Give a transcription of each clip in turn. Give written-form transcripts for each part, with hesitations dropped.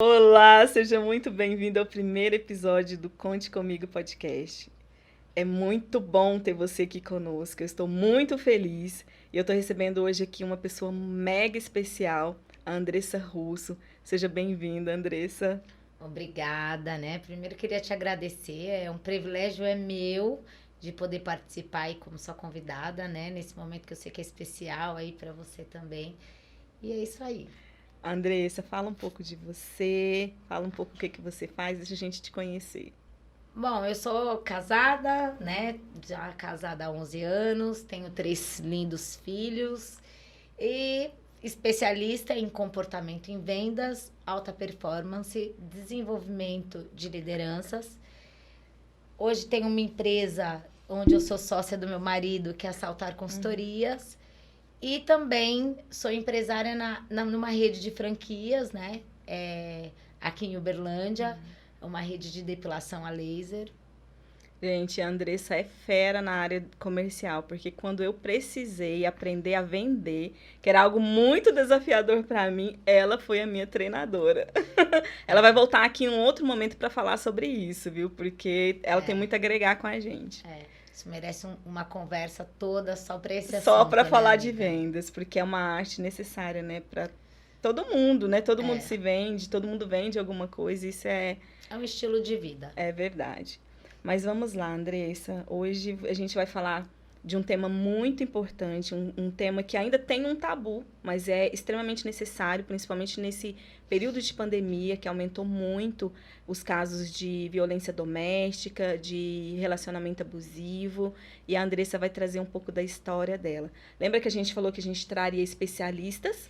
Olá, seja muito bem-vindo ao primeiro episódio do Conte Comigo podcast. É muito bom ter você aqui conosco, eu estou muito feliz e eu estou recebendo hoje aqui uma pessoa mega especial, a Andressa Russo. Seja bem-vinda, Andressa. Obrigada, né? Primeiro queria te agradecer, é um privilégio é meu de poder participar aí como sua convidada, né? Nesse momento que eu sei que é especial aí para você também. E é isso aí. Andressa, fala um pouco de você, fala um pouco o que que você faz, deixa a gente te conhecer. Bom, eu sou casada, né? Já casada há 11 anos, tenho 3 lindos filhos e especialista em comportamento em vendas, alta performance, desenvolvimento de lideranças. Hoje tenho uma empresa onde eu sou sócia do meu marido, que é a Saltar Consultorias. E também sou empresária numa rede de franquias, né? Aqui em Uberlândia, uma rede de depilação a laser. Gente, a Andressa é fera na área comercial, porque quando eu precisei aprender a vender, que era algo muito desafiador para mim, ela foi a minha treinadora. Ela vai voltar aqui em um outro momento para falar sobre isso, viu? Porque ela tem muito a agregar com a gente. Isso merece uma conversa toda só para esse Só assunto, para né, falar de amiga? vendas, porque é uma arte necessária, né, para todo mundo, né? Todo mundo se vende, todo mundo vende alguma coisa, isso É um estilo de vida. é verdade. Mas vamos lá, Andressa. Hoje a gente vai falar de um tema muito importante, um tema que ainda tem um tabu, mas é extremamente necessário, principalmente nesse período de pandemia, que aumentou muito os casos de violência doméstica, de relacionamento abusivo, e a Andressa vai trazer um pouco da história dela. Lembra que a gente falou que a gente traria especialistas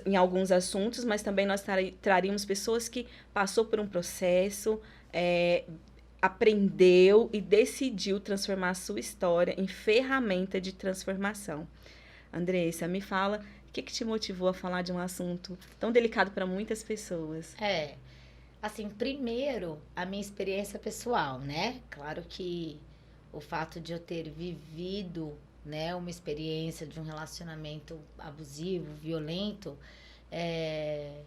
em alguns assuntos, mas também nós traríamos pessoas que passou por um processo, aprendeu e decidiu transformar a sua história em ferramenta de transformação. Andressa, me fala, o que te motivou a falar de um assunto tão delicado para muitas pessoas? Assim, primeiro, a minha experiência pessoal, né? Claro que o fato de eu ter vivido, né, uma experiência de um relacionamento abusivo, violento, é,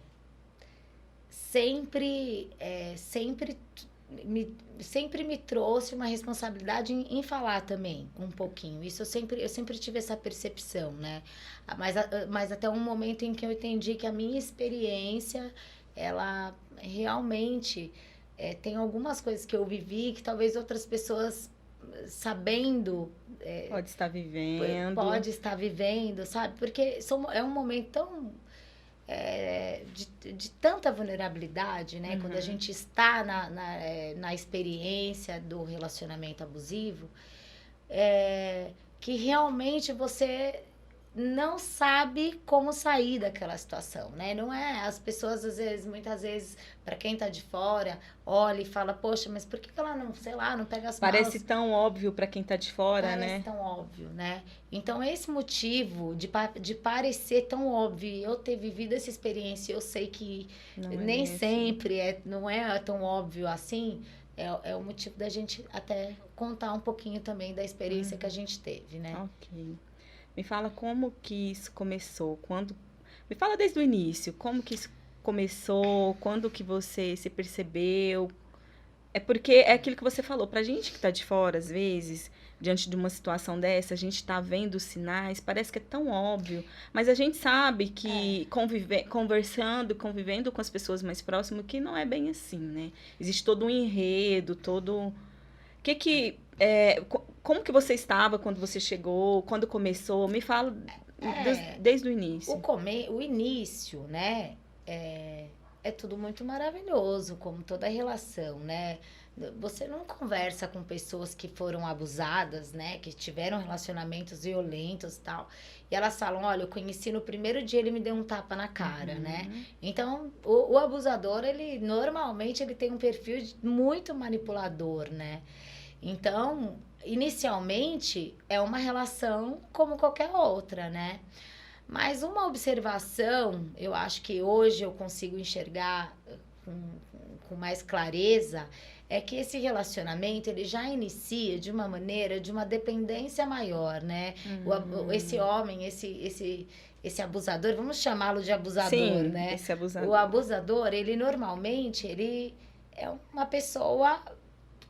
sempre me trouxe uma responsabilidade em falar também um pouquinho. Isso eu sempre tive essa percepção, né? Mas até um momento em que eu entendi que a minha experiência, ela realmente tem algumas coisas que eu vivi que talvez outras pessoas sabendo pode estar vivendo, sabe? Porque é um momento tão de tanta vulnerabilidade, né? Quando a gente está na experiência do relacionamento abusivo, que realmente você não sabe como sair daquela situação, né? Não é as pessoas às vezes, muitas vezes, para quem tá de fora, olha e fala, poxa, mas por que ela não, sei lá, não pega as malas? Parece tão óbvio para quem tá de fora, né? Parece tão óbvio, né? Então, esse motivo de parecer tão óbvio, eu ter vivido essa experiência, eu sei que nem sempre não é tão óbvio assim, é o motivo da gente até contar um pouquinho também da experiência que a gente teve, né? Ok. Me fala como que isso começou, Me fala desde o início, como que isso começou, quando que você se percebeu. É porque é aquilo que você falou, pra gente que tá de fora, às vezes, diante de uma situação dessa, a gente tá vendo os sinais, parece que é tão óbvio, mas a gente sabe que convivendo com as pessoas mais próximas, que não é bem assim, né? Existe todo um enredo, como que você estava quando você chegou, quando começou? Me fala desde o início. O início, né? É tudo muito maravilhoso, como toda relação, né? Você não conversa com pessoas que foram abusadas, né? Que tiveram relacionamentos violentos e tal. E elas falam, olha, eu conheci no primeiro dia, ele me deu um tapa na cara, né? Então, o abusador, ele normalmente ele tem um perfil muito manipulador, né? Então, inicialmente, é uma relação como qualquer outra, né? Mas uma observação, eu acho que hoje eu consigo enxergar com mais clareza, é que esse relacionamento, ele já inicia de uma maneira, de uma dependência maior, né? Esse homem, esse abusador, vamos chamá-lo de abusador, Sim, né? esse abusador. O abusador, ele normalmente, ele é uma pessoa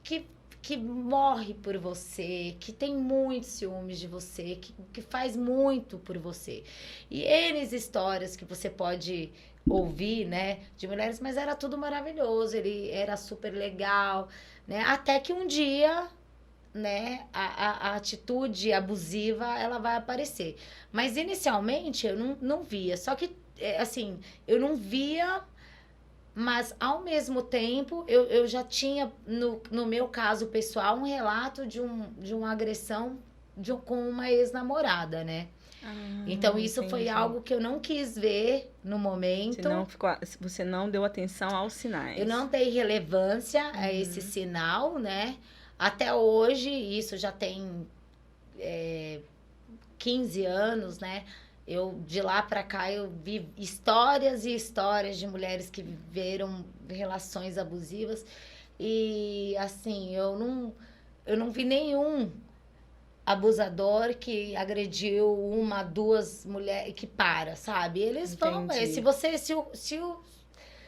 que morre por você, que tem muitos ciúmes de você, que faz muito por você. E N histórias que você pode ouvir, né, de mulheres, mas era tudo maravilhoso, ele era super legal, né, até que um dia, né, a atitude abusiva, ela vai aparecer. Mas inicialmente eu não via, só que, assim, eu não via, mas ao mesmo tempo eu já tinha, no meu caso pessoal, um relato de uma agressão com uma ex-namorada, né? Então, isso foi algo que eu não quis ver no momento. Você não deu atenção aos sinais. Eu não dei relevância a esse sinal, né? Até hoje, isso já tem 15 anos, né? De lá para cá, eu vi histórias e histórias de mulheres que viveram relações abusivas. E, assim, eu não vi nenhum abusador que agrediu uma, duas mulheres que sabe? Eles vão.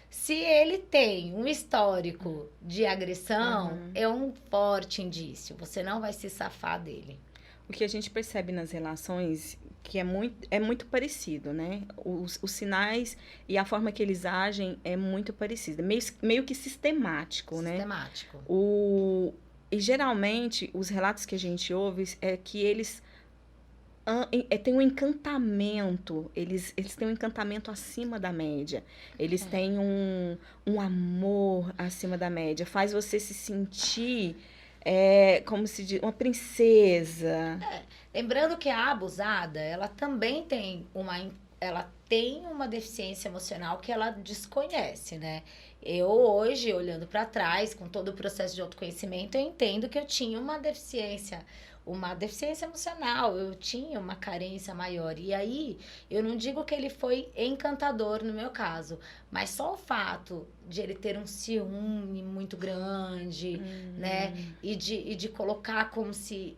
Se ele tem um histórico de agressão, é um forte indício. Você não vai se safar dele. O que a gente percebe nas relações que é muito parecido, né? Os sinais e a forma que eles agem é muito parecida, meio que sistemático, né? Sistemático. E geralmente, os relatos que a gente ouve é que eles têm um encantamento, eles têm um encantamento acima da média. Eles têm um amor acima da média. Faz você se sentir como se diz, uma princesa. Lembrando que a abusada, ela também tem uma deficiência emocional que ela desconhece, né? Eu hoje, olhando para trás, com todo o processo de autoconhecimento, eu entendo que eu tinha uma deficiência emocional, eu tinha uma carência maior. E aí, eu não digo que ele foi encantador no meu caso, mas só o fato de ele ter um ciúme muito grande, né? E de colocar como se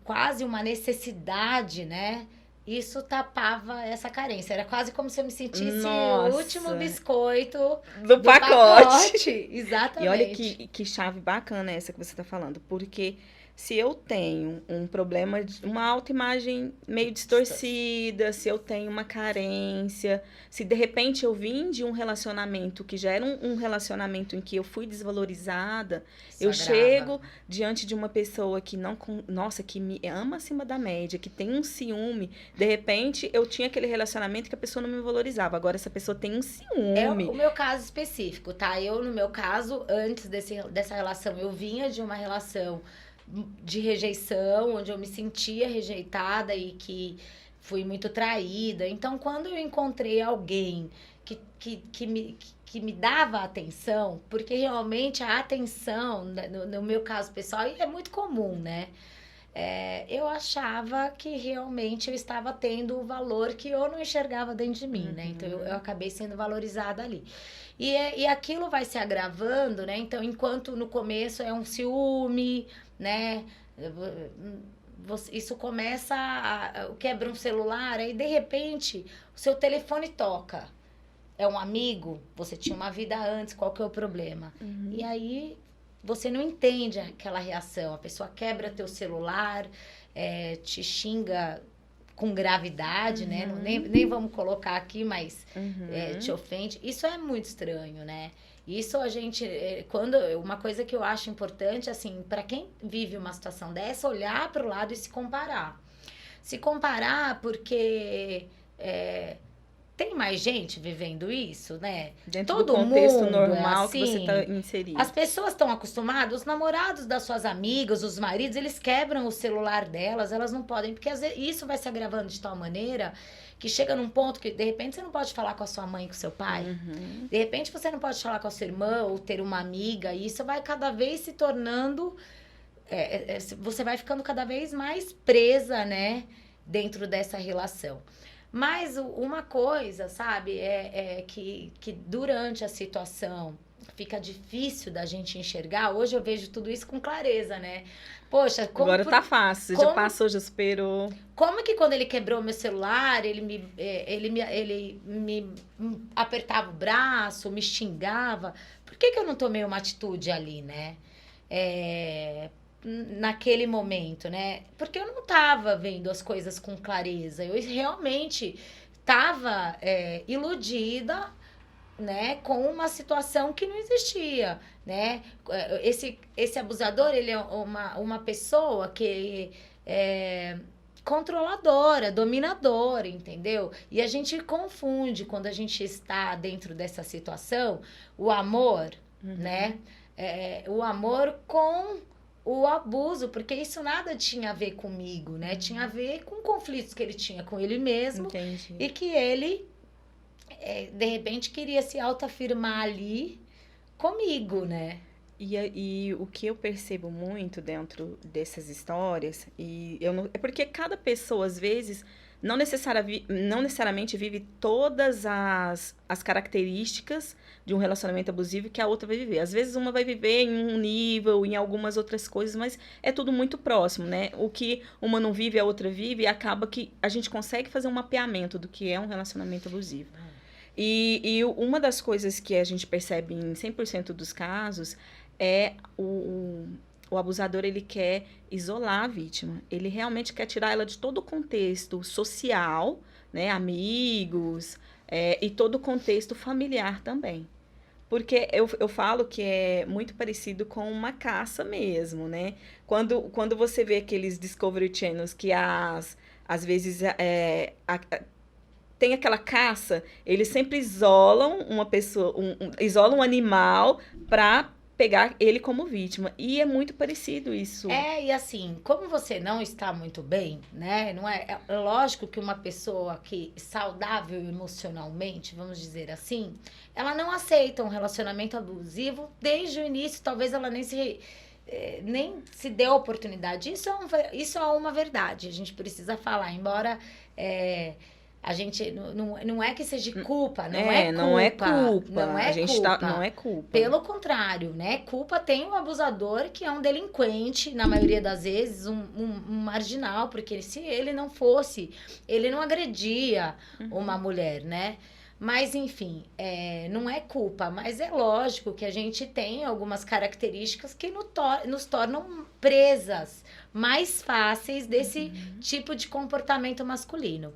quase uma necessidade, né? Isso tapava essa carência. Era quase como se eu me sentisse o último biscoito do pacote. Exatamente. E olha que chave bacana essa que você está falando, porque se eu tenho um problema, uma autoimagem meio distorcida, se eu tenho uma carência, se de repente eu vim de um relacionamento que já era um relacionamento em que eu fui desvalorizada, eu chego diante de uma pessoa que que me ama acima da média, que tem um ciúme, de repente eu tinha aquele relacionamento que a pessoa não me valorizava, agora essa pessoa tem um ciúme. É o meu caso específico, tá? No meu caso, antes dessa relação, eu vinha de uma relação de rejeição, onde eu me sentia rejeitada e que fui muito traída. Então, quando eu encontrei alguém que me dava atenção, porque realmente a atenção, no meu caso pessoal, é muito comum, né? Eu achava que realmente eu estava tendo o valor que eu não enxergava dentro de mim, né? Então, eu acabei sendo valorizada ali. E aquilo vai se agravando, né? Então, enquanto no começo é um ciúme, né? Isso começa quebra um celular, aí de repente o seu telefone toca. É um amigo, você tinha uma vida antes, qual que é o problema? E aí você não entende aquela reação, a pessoa quebra teu celular, te xinga com gravidade, né? Nem vamos colocar aqui, mas te ofende. Isso é muito estranho, né? Isso a gente, uma coisa que eu acho importante, assim, para quem vive uma situação dessa, olhar para o lado e se comparar. Se comparar porque tem mais gente vivendo isso, né? Dentro do contexto normal que você está inserido. As pessoas estão acostumadas, os namorados das suas amigas, os maridos, eles quebram o celular delas, elas não podem, porque às vezes isso vai se agravando de tal maneira que chega num ponto que, de repente, você não pode falar com a sua mãe, com o seu pai. De repente, você não pode falar com a sua irmã ou ter uma amiga. E isso vai cada vez se tornando... você vai ficando cada vez mais presa, né? Dentro dessa relação. Mas uma coisa, sabe, é que durante a situação fica difícil da gente enxergar. Hoje eu vejo tudo isso com clareza, né? Poxa, Agora tá fácil, já como, passou, já superou. como que quando ele quebrou meu celular, ele me apertava o braço, me xingava? Por que eu não tomei uma atitude ali, né? Naquele momento, né? Porque eu não estava vendo as coisas com clareza. Eu realmente estava iludida, né, com uma situação que não existia, né? Esse abusador, ele é uma pessoa que é controladora, dominadora, entendeu? E a gente confunde quando a gente está dentro dessa situação o amor, né? O amor com o abuso, porque isso nada tinha a ver comigo, né? Tinha a ver com conflitos que ele tinha com ele mesmo. Entendi. E que ele de repente queria se autoafirmar ali comigo, né? E o que eu percebo muito dentro dessas histórias, é porque cada pessoa, às vezes, não necessariamente vive todas as características de um relacionamento abusivo que a outra vai viver. Às vezes uma vai viver em um nível, em algumas outras coisas, mas é tudo muito próximo, né? O que uma não vive, a outra vive, e acaba que a gente consegue fazer um mapeamento do que é um relacionamento abusivo. E uma das coisas que a gente percebe em 100% dos casos é o abusador, ele quer isolar a vítima. Ele realmente quer tirar ela de todo o contexto social, né, amigos, e todo o contexto familiar também. Porque eu falo que é muito parecido com uma caça mesmo, né? Quando você vê aqueles Discovery Channels que às vezes tem aquela caça, eles sempre isolam uma pessoa, isolam um animal para pegar ele como vítima. E é muito parecido isso. E assim, como você não está muito bem, né? Não é lógico que uma pessoa que saudável emocionalmente, vamos dizer assim, ela não aceita um relacionamento abusivo desde o início, talvez ela nem se dê a oportunidade. Isso é uma verdade, a gente precisa falar, embora a gente não é que seja culpa, não é culpa. Não é culpa. Não é a gente culpa. Não é culpa. Pelo contrário, né? Culpa tem um abusador que é um delinquente, na maioria das vezes, um marginal, porque se ele não fosse, ele não agredia uma mulher, né? Mas, enfim, não é culpa, mas é lógico que a gente tem algumas características que nos tornam presas mais fáceis desse tipo de comportamento masculino.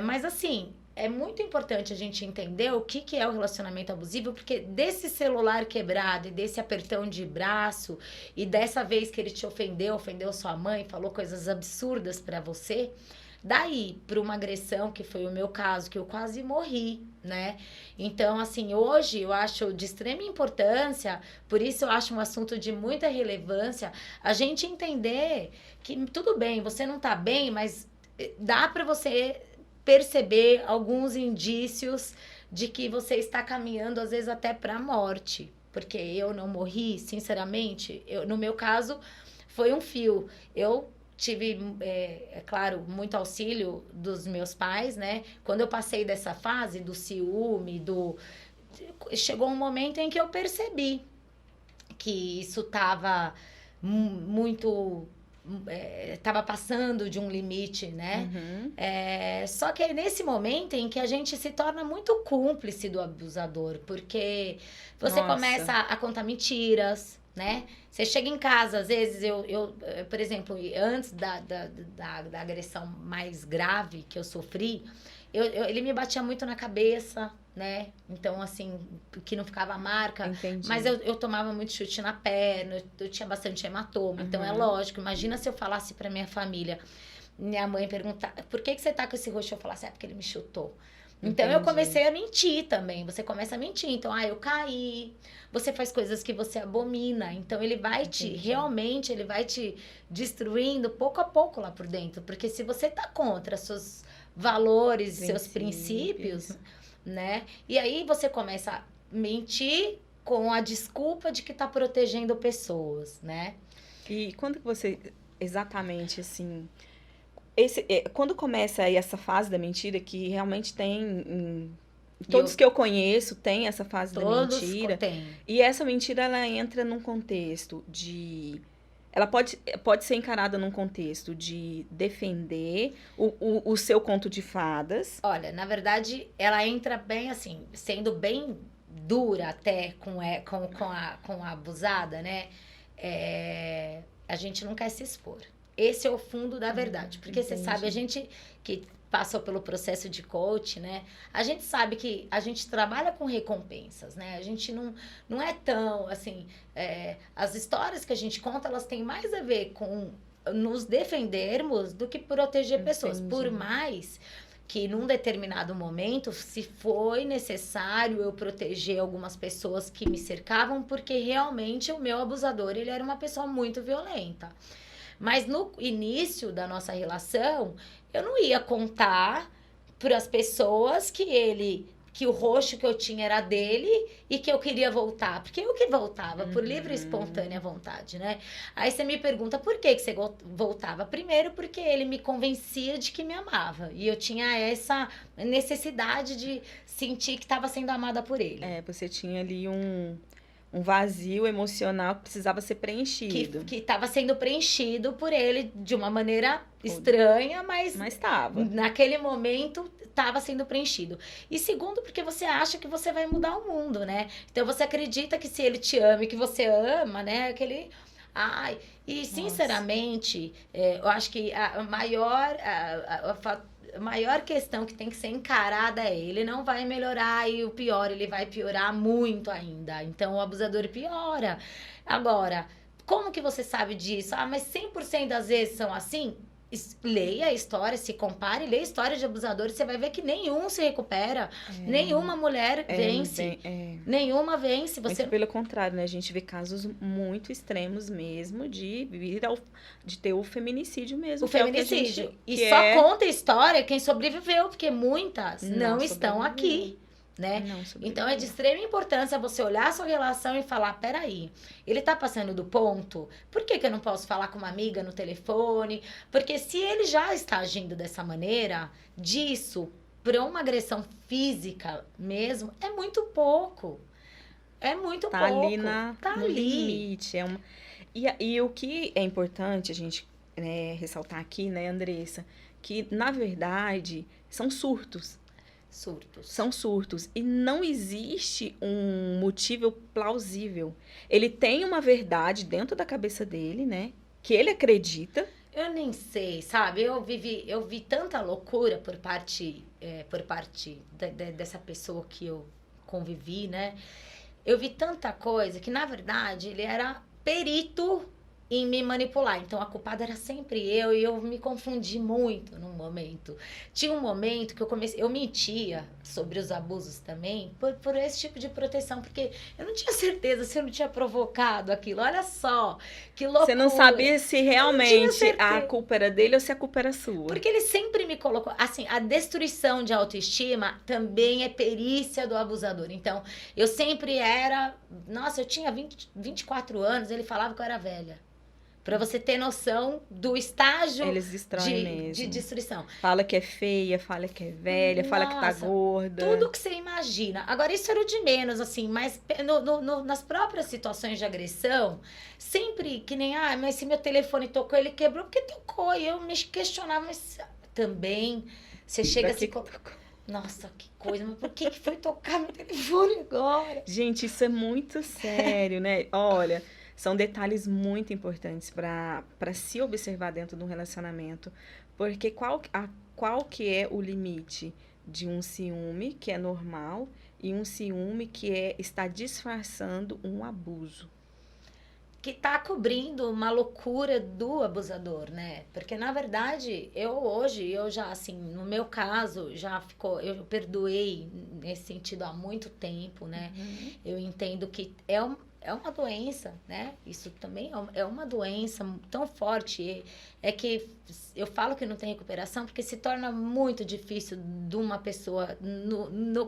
Mas assim, é muito importante a gente entender o que é o relacionamento abusivo, porque desse celular quebrado e desse apertão de braço e dessa vez que ele te ofendeu sua mãe, falou coisas absurdas pra você, daí para uma agressão, que foi o meu caso, que eu quase morri, né? Então, assim, hoje eu acho de extrema importância, por isso eu acho um assunto de muita relevância, a gente entender que tudo bem, você não tá bem, mas dá para você perceber alguns indícios de que você está caminhando, às vezes, até para a morte. Porque eu não morri, sinceramente. No meu caso, foi um fio. Eu tive, claro, muito auxílio dos meus pais, né? Quando eu passei dessa fase do ciúme, chegou um momento em que eu percebi que isso estava muito... estava passando de um limite, né? Só que é nesse momento em que a gente se torna muito cúmplice do abusador, porque você começa a contar mentiras, né? Você chega em casa, às vezes, por exemplo, antes da agressão mais grave que eu sofri, ele me batia muito na cabeça, né? Então, assim, que não ficava marca. Entendi. Mas eu tomava muito chute na perna, eu tinha bastante hematoma. Então, é lógico, imagina se eu falasse pra minha família, minha mãe perguntar, por que você tá com esse roxo? Eu falasse, porque ele me chutou. Então, eu comecei a mentir também. Você começa a mentir. Então, eu caí. Você faz coisas que você abomina. Então, ele vai realmente, ele vai te destruindo pouco a pouco lá por dentro. Porque se você tá contra seus valores, seus princípios, né? E aí você começa a mentir com a desculpa de que tá protegendo pessoas, né? E quando que você, exatamente, assim... Quando começa aí essa fase da mentira, que realmente tem, E todos que eu conheço tem essa fase da todos mentira, têm. e essa mentira ela entra num contexto de. Ela pode ser encarada num contexto de defender o seu conto de fadas. Olha, na verdade, ela entra bem assim, sendo bem dura até com a abusada, né? A gente não quer se expor. Esse é o fundo da verdade. Porque você sabe, a gente que passou pelo processo de coach, né? A gente sabe que a gente trabalha com recompensas, né? A gente não é tão, assim... as histórias que a gente conta, elas têm mais a ver com nos defendermos do que proteger pessoas. Por mais que num determinado momento, se foi necessário eu proteger algumas pessoas que me cercavam, porque realmente o meu abusador, ele era uma pessoa muito violenta. Mas no início da nossa relação, eu não ia contar para as pessoas que o roxo que eu tinha era dele e que eu queria voltar. Porque eu que voltava, por livre e espontânea vontade, né? Aí você me pergunta, por que você voltava? Primeiro, porque ele me convencia de que me amava. E eu tinha essa necessidade de sentir que estava sendo amada por ele. Você tinha ali um vazio emocional que precisava ser preenchido. Que estava sendo preenchido por ele de uma maneira estranha, mas estava. Naquele momento estava sendo preenchido. E segundo, porque você acha que você vai mudar o mundo, né? Então você acredita que se ele te ama e que você ama, né? Aquele... Ai, e sinceramente, eu acho que a maior questão que tem que ser encarada é ele não vai melhorar e o pior, ele vai piorar muito ainda. Então, o abusador piora. Agora, como que você sabe disso? Mas 100% das vezes são assim? Leia a história, se compare, leia a história de abusadores, você vai ver que nenhum se recupera, nenhuma mulher vence, nenhuma vence. Muito pelo contrário, né? A gente vê casos muito extremos mesmo de ter o feminicídio mesmo. O feminicídio. Só conta a história quem sobreviveu, porque muitas não estão aqui. Né? Então é de extrema importância você olhar a sua relação e falar, peraí, ele tá passando do ponto? Por que eu não posso falar com uma amiga no telefone? Porque se ele já está agindo dessa maneira, disso para uma agressão física mesmo, é muito pouco. É muito pouco. Ali no limite. E o que é importante a gente ressaltar aqui, né, Andressa, que na verdade são surtos. São surtos. E não existe um motivo plausível. Ele tem uma verdade dentro da cabeça dele, né? Que ele acredita. Eu nem sei, sabe? Eu vi tanta loucura por parte dessa pessoa que eu convivi, né? Eu vi tanta coisa que, na verdade, ele era perito em me manipular. Então, a culpada era sempre eu e eu me confundi muito num momento. Tinha um momento que eu mentia sobre os abusos também por esse tipo de proteção, porque eu não tinha certeza se eu não tinha provocado aquilo. Olha só, que loucura. Você não sabia se realmente a culpa era dele ou se a culpa era sua. Porque ele sempre me colocou... Assim, a destruição de autoestima também é perícia do abusador. Então, eu sempre era... Nossa, eu tinha 24 anos, ele falava que eu era velha. Pra você ter noção do estágio de destruição. Fala que é feia, fala que é velha, fala que tá gorda. Tudo que você imagina. Agora, isso era o de menos, assim, mas nas próprias situações de agressão, sempre que nem, mas se meu telefone tocou, ele quebrou, porque tocou. E eu me questionava, mas também você chega assim... Nossa, que coisa, mas por que foi tocar meu telefone agora? Gente, isso é muito sério, né? Olha... São detalhes muito importantes para se observar dentro de um relacionamento. Porque qual que é o limite de um ciúme que é normal e um ciúme que está disfarçando um abuso? Que está cobrindo uma loucura do abusador, né? Porque, na verdade, eu já, assim, no meu caso, eu perdoei nesse sentido há muito tempo, né? Eu entendo que é uma doença, né? Isso também é uma doença tão forte. É que eu falo que não tem recuperação porque se torna muito difícil de uma pessoa,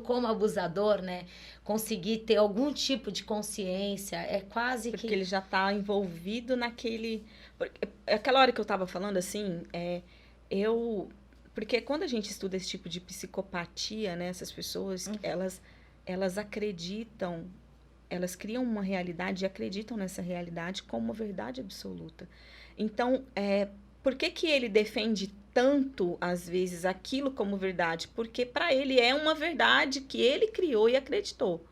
como abusador, né? Conseguir ter algum tipo de consciência. É quase porque ele já está envolvido naquele... Aquela hora que eu estava falando, assim, Eu... Porque quando a gente estuda esse tipo de psicopatia, né? Essas pessoas, elas acreditam, elas criam uma realidade e acreditam nessa realidade como uma verdade absoluta. Então, por que que ele defende tanto, às vezes, aquilo como verdade? Porque para ele é uma verdade que ele criou e acreditou.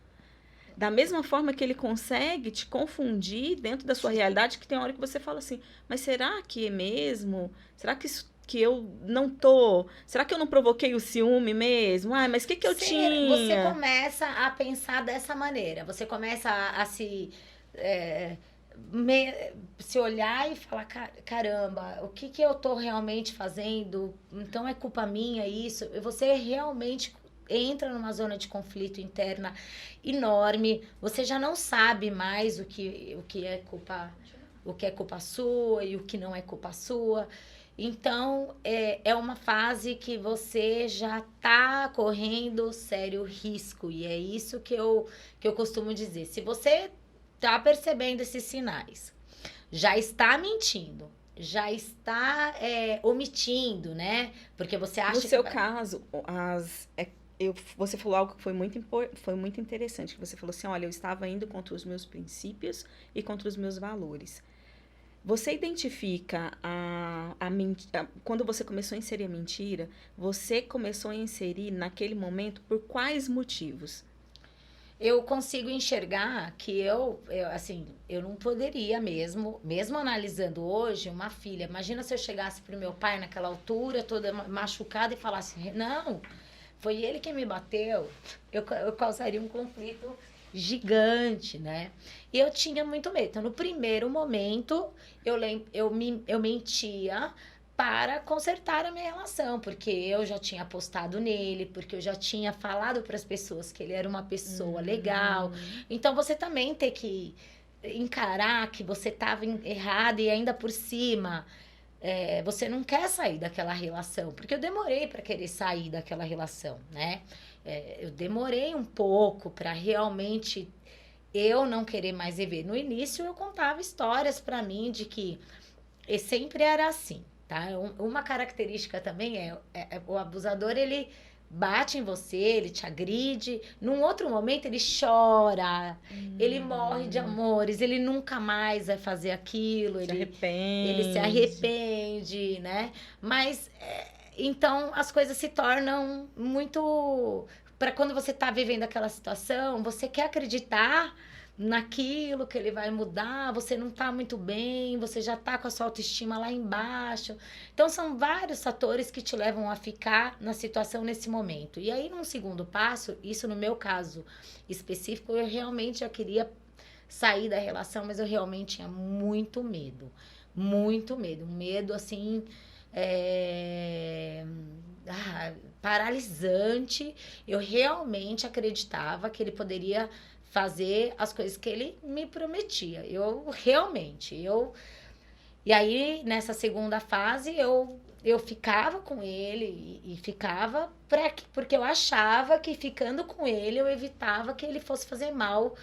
Da mesma forma que ele consegue te confundir dentro da sua realidade, que tem hora que você fala assim, mas será que é mesmo? Será que isso que eu não tô? Será que eu não provoquei o ciúme mesmo? Ai, mas o que que eu Você tinha? começa a pensar dessa maneira. Você começa a se, é, se olhar e falar, caramba, o que que eu tô realmente fazendo? Então é culpa minha isso? E você realmente entra numa zona de conflito interna enorme. Você já não sabe mais o que é culpa sua e o que não é culpa sua. Então, é uma fase que você já está correndo sério risco. E é isso que eu costumo dizer. Se você está percebendo esses sinais, já está mentindo, já está omitindo, né? Porque você acha No que seu caso, você falou algo que foi muito interessante, que você falou assim, olha, eu estava indo contra os meus princípios e contra os meus valores. Você identifica quando você começou a inserir a mentira, você começou a inserir naquele momento por quais motivos? eu consigo enxergar que assim, eu não poderia mesmo analisando hoje, uma filha. Imagina se eu chegasse pro meu pai naquela altura, toda machucada, e falasse, não, foi ele que me bateu. Eu causaria um conflito gigante, né? E eu tinha muito medo. Então, no primeiro momento, eu mentia para consertar a minha relação, porque eu já tinha apostado nele, porque eu já tinha falado para as pessoas que ele era uma pessoa legal. Então você também tem que encarar que você estava errada e ainda por cima você não quer sair daquela relação, porque eu demorei para querer sair daquela relação, né? Eu demorei um pouco para realmente eu não querer mais viver. No início eu contava histórias para mim de que sempre era assim, tá? Uma característica também o abusador, ele bate em você, ele te agride, num outro momento ele chora, ele morre de amores, ele nunca mais vai fazer aquilo, ele se arrepende, né? Mas então as coisas se tornam muito para quando você tá vivendo aquela situação, você quer acreditar naquilo que ele vai mudar, você não tá muito bem, você já tá com a sua autoestima lá embaixo. Então são vários fatores que te levam a ficar na situação nesse momento. E aí, num segundo passo, isso no meu caso específico, eu realmente já queria sair da relação, mas eu realmente tinha muito medo. Muito medo. Um medo assim. Paralisante. Eu realmente acreditava que ele poderia fazer as coisas que ele me prometia. E aí, nessa segunda fase, eu ficava com ele e ficava porque eu achava que ficando com ele eu evitava que ele fosse fazer mal.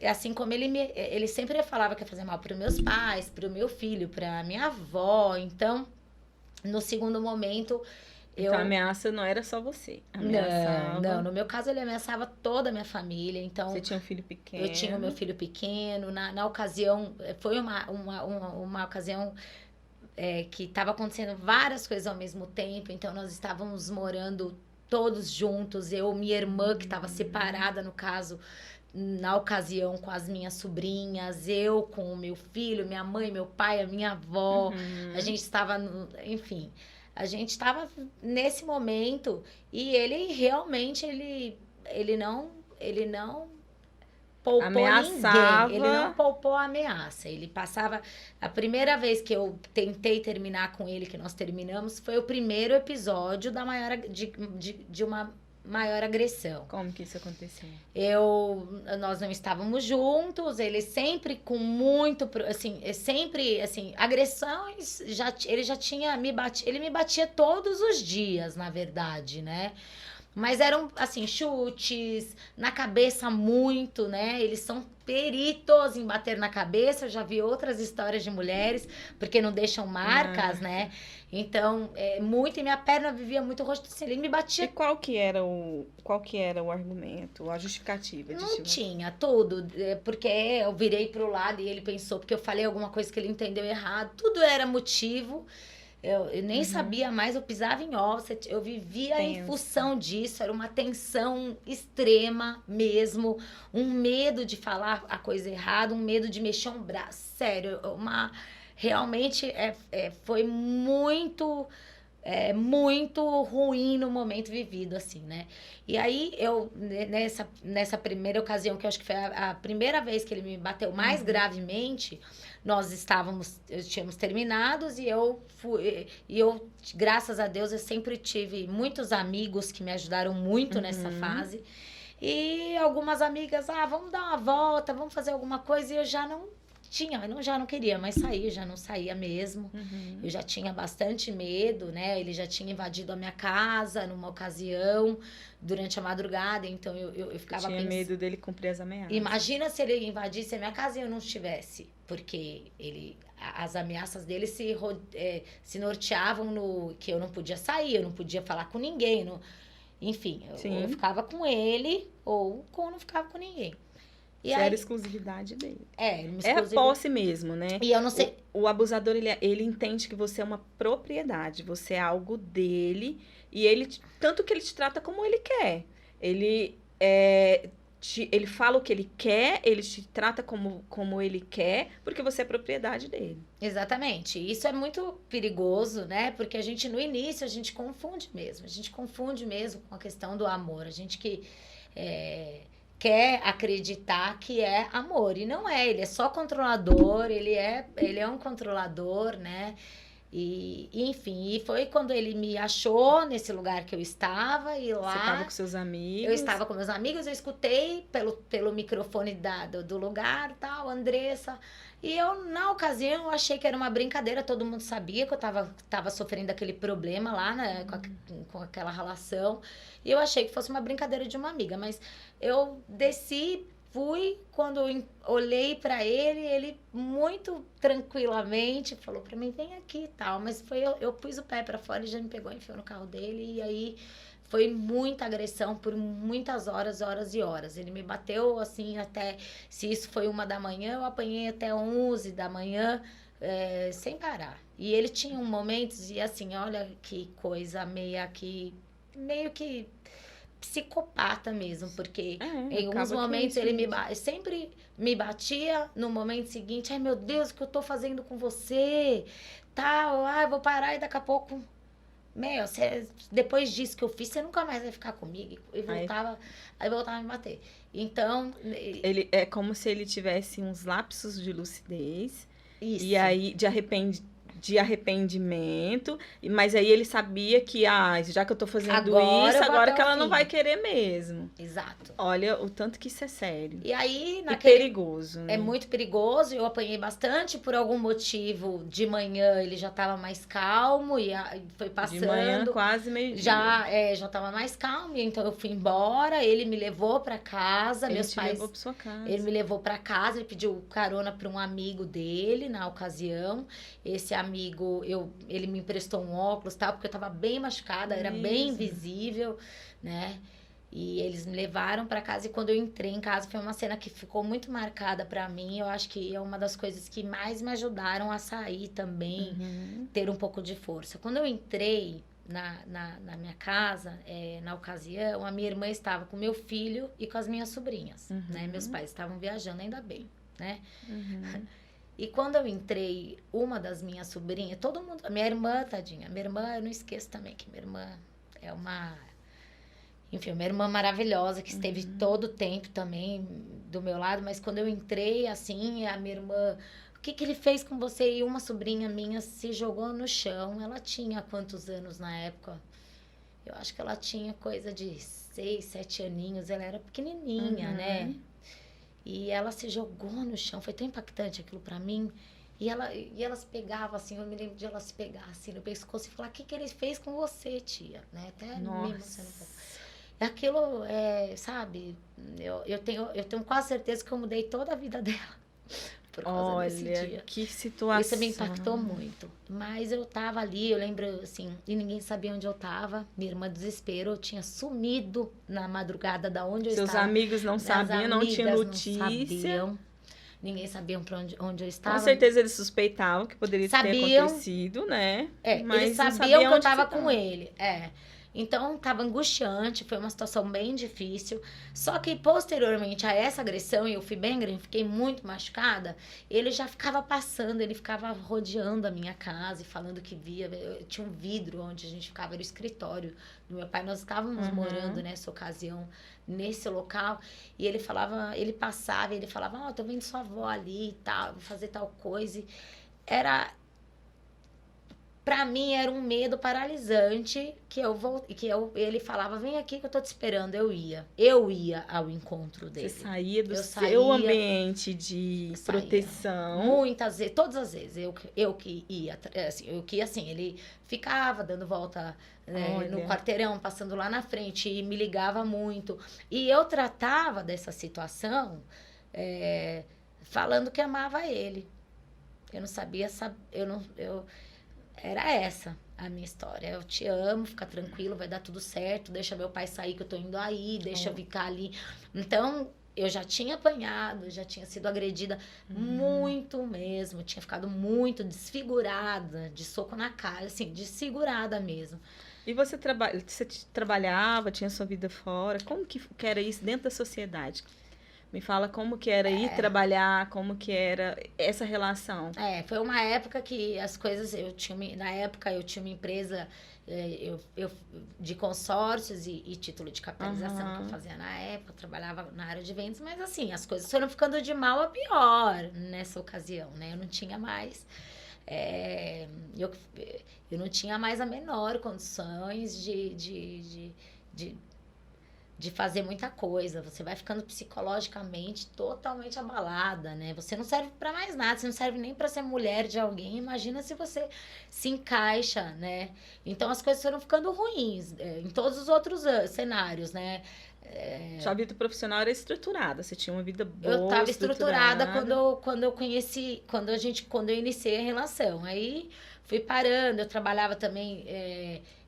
Assim como ele sempre falava que ia fazer mal para os meus pais, para o meu filho, para minha avó. Então, no segundo momento, Então, a ameaça não era só você. Ameaçava. Não, no meu caso ele ameaçava toda a minha família, então... Você tinha um filho pequeno. Eu tinha o meu filho pequeno, na ocasião, foi uma ocasião que estava acontecendo várias coisas ao mesmo tempo, então nós estávamos morando todos juntos, minha irmã que estava separada, no caso, na ocasião com as minhas sobrinhas, eu com o meu filho, minha mãe, meu pai, a minha avó, a gente estava, enfim... A gente estava nesse momento e ele realmente ele não poupou ameaçava. ninguém. Ele não poupou a ameaça. Ele passava... A primeira vez que eu tentei terminar com ele, que nós terminamos, foi o primeiro episódio de uma maior agressão. Como que isso aconteceu? Nós não estávamos juntos, ele sempre com muito, assim, sempre, assim, agressões, ele já tinha ele me batia todos os dias, na verdade, né? Mas eram, assim, chutes, na cabeça muito, né? Eles são peritos em bater na cabeça. Eu já vi outras histórias de mulheres, porque não deixam marcas, né? Então, muito. E minha perna vivia muito rosto. Assim, ele me E batia. qual que era o argumento, a justificativa de Não tinha tudo, porque eu virei pro lado e ele pensou, porque eu falei alguma coisa que ele entendeu errado. Tudo era motivo. Eu nem sabia mais, eu pisava em offset, eu vivia em Tenso. função disso, era uma tensão extrema mesmo, um medo de falar a coisa errada, um medo de mexer um braço, sério, realmente foi muito ruim no momento vivido, assim, né? E aí, nessa primeira ocasião, que eu acho que foi a primeira vez que ele me bateu mais gravemente, tínhamos terminados e eu, graças a Deus, eu sempre tive muitos amigos que me ajudaram muito nessa fase. E algumas amigas, vamos dar uma volta, vamos fazer alguma coisa, e eu já não queria mais sair, já não saía mesmo. Eu já tinha bastante medo, né? Ele já tinha invadido a minha casa numa ocasião, durante a madrugada, então eu ficava Tinha medo dele cumprir as ameaças. Imagina se ele invadisse a minha casa e eu não estivesse, porque as ameaças dele se norteavam no que eu não podia sair, eu não podia falar com ninguém, enfim, eu ficava com ele ou não ficava com ninguém. E era exclusividade dele. É a posse mesmo, né? E eu não sei. O abusador, ele entende que você é uma propriedade, você é algo dele, e tanto que ele te trata como ele quer. Ele fala o que ele quer, ele te trata como ele quer, porque você é propriedade dele. Exatamente. Isso é muito perigoso, né? Porque no início, a gente confunde mesmo com a questão do amor. A gente que quer acreditar que é amor, e não é. Ele é só controlador, ele é um controlador, né? Enfim, e foi quando ele me achou nesse lugar que eu estava, e lá... Você estava com seus amigos? Eu estava com meus amigos, eu escutei pelo microfone do lugar, tal, Andressa, e eu, na ocasião, eu achei que era uma brincadeira, todo mundo sabia que eu tava sofrendo aquele problema lá, né, com aquela relação, e eu achei que fosse uma brincadeira de uma amiga, mas eu desci, fui, quando eu olhei pra ele muito tranquilamente falou pra mim, vem aqui e tal. Mas eu pus o pé pra fora e já me pegou, enfiou no carro dele. E aí foi muita agressão por muitas horas, horas e horas. Ele me bateu assim até, se isso foi 1 da manhã, eu apanhei até 11 da manhã, sem parar. E ele tinha momentos, e assim, olha que coisa meio que psicopata mesmo, porque em alguns momentos ele sempre me batia, no momento seguinte, ai meu Deus, o que eu tô fazendo com você, tal, eu vou parar, e daqui a pouco, depois disso que eu fiz, você nunca mais vai ficar comigo, e voltava a me bater. Então, ele é como se ele tivesse uns lapsos de lucidez, isso. E aí de arrependimento, mas aí ele sabia que, já que eu tô fazendo agora que ela não vai querer mesmo. Exato. Olha o tanto que isso é sério. E aí, perigoso. Né? É muito perigoso, eu apanhei bastante, por algum motivo, de manhã ele já tava mais calmo, e foi passando. De manhã, quase meio-dia. Já tava mais calmo, então eu fui embora, ele me levou pra casa, meus pais... levou pra sua casa. Ele me levou pra casa, ele pediu carona pra um amigo dele, na ocasião. Esse amigo, ele me emprestou um óculos, tal, porque eu tava bem machucada, era bem visível, né? E eles me levaram pra casa, e quando eu entrei em casa, foi uma cena que ficou muito marcada pra mim. Eu acho que é uma das coisas que mais me ajudaram a sair também, ter um pouco de força. Quando eu entrei na minha casa, na ocasião, a minha irmã estava com meu filho e com as minhas sobrinhas, né? Meus pais estavam viajando, ainda bem, né? E quando eu entrei, uma das minhas sobrinhas, todo mundo... Minha irmã, tadinha. Minha irmã, eu não esqueço também que minha irmã é uma... Enfim, uma irmã maravilhosa, que esteve todo o tempo também do meu lado. Mas quando eu entrei, assim, a minha irmã... O que ele fez com você? E uma sobrinha minha se jogou no chão. Ela tinha quantos anos na época? Eu acho que ela tinha coisa de 6, 7 aninhos. Ela era pequenininha, né? E ela se jogou no chão, foi tão impactante aquilo pra mim. E ela se pegava assim, eu me lembro de ela se pegar assim no pescoço e falar, o que ele fez com você, tia? Né? Até me emocionou um pouco. Daquilo, sabe, eu tenho quase certeza que eu mudei toda a vida dela por causa desse dia. Olha, que situação. Isso me impactou muito. Mas eu tava ali, eu lembro, assim, e ninguém sabia onde eu tava. Minha irmã, desespero, eu tinha sumido na madrugada da onde eu Seus estava. amigos não sabiam, não tinham notícia. Não sabiam. Ninguém sabia onde eu estava. Com certeza eles suspeitavam que poderia ter acontecido, né? Mas eles sabiam que eu estava com ele. Então, estava angustiante, foi uma situação bem difícil. Só que, posteriormente a essa agressão, e eu fui bem grande, fiquei muito machucada, ele já ficava passando, ele ficava rodeando a minha casa e falando que via. Tinha um vidro onde a gente ficava, era o escritório do meu pai. Nós estávamos morando nessa ocasião, nesse local, e ele falava, ele passava, e ele falava, tô vendo sua avó ali e tal, vou fazer tal coisa. Pra mim era um medo paralisante ele falava, vem aqui que eu tô te esperando. Eu ia ao encontro dele. Você saía do seu ambiente de proteção. Muitas vezes, todas as vezes, eu que ia, assim, ele ficava dando volta no quarteirão, passando lá na frente, e me ligava muito. E eu tratava dessa situação falando que amava ele. Eu não sabia, era essa a minha história. Eu te amo, fica tranquilo, vai dar tudo certo. Deixa meu pai sair que eu tô indo aí, deixa eu ficar ali. Então, eu já tinha apanhado, já tinha sido agredida muito mesmo. Tinha ficado muito desfigurada, de soco na cara, assim, desfigurada mesmo. E você trabalhava, tinha sua vida fora? Como que era isso dentro da sociedade? Me fala como que era ir trabalhar, como que era essa relação. Foi uma época que as coisas... Na época, eu tinha uma empresa de consórcios e título de capitalização que eu fazia na época. Eu trabalhava na área de vendas, mas assim, as coisas foram ficando de mal a pior nessa ocasião, né? Eu não tinha mais... eu não tinha mais a menor condições de fazer muita coisa. Você vai ficando psicologicamente totalmente abalada, né? Você não serve para mais nada, você não serve nem para ser mulher de alguém. Imagina se você se encaixa, né? Então as coisas foram ficando ruins em todos os outros cenários, né? Sua vida profissional era estruturada, você tinha uma vida boa. Eu estava estruturada quando eu iniciei a relação. Aí fui parando, eu trabalhava também.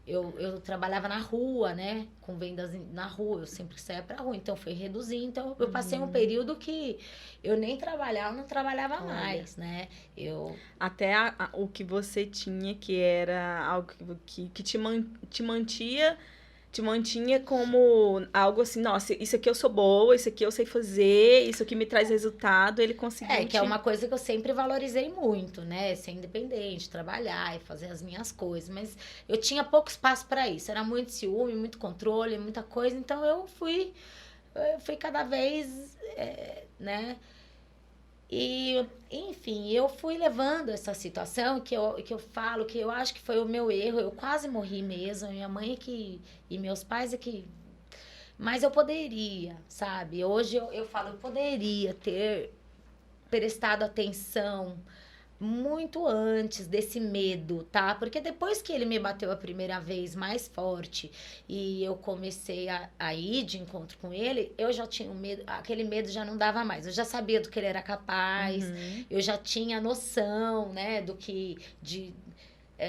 Eu trabalhava na rua, né? Com vendas na rua, eu sempre saía pra rua, então foi reduzindo. Então, eu passei um período que eu nem trabalhava, não trabalhava mais, né? Até o que você tinha, que era algo que te mantinha como algo assim, nossa, isso aqui eu sou boa, isso aqui eu sei fazer, isso aqui me traz resultado, ele conseguiu. Que é uma coisa que eu sempre valorizei muito, né? Ser independente, trabalhar e fazer as minhas coisas. Mas eu tinha pouco espaço para isso. Era muito ciúme, muito controle, muita coisa. Então eu fui cada vez, né? E, enfim, eu fui levando essa situação que eu falo, que eu acho que foi o meu erro. Eu quase morri mesmo. Minha mãe e meus pais Mas eu poderia, sabe? Hoje eu falo, eu poderia ter prestado atenção muito antes desse medo, tá? Porque depois que ele me bateu a primeira vez mais forte e eu comecei a ir de encontro com ele, eu já tinha um medo, aquele medo já não dava mais. Eu já sabia do que ele era capaz, eu já tinha noção, né, do que...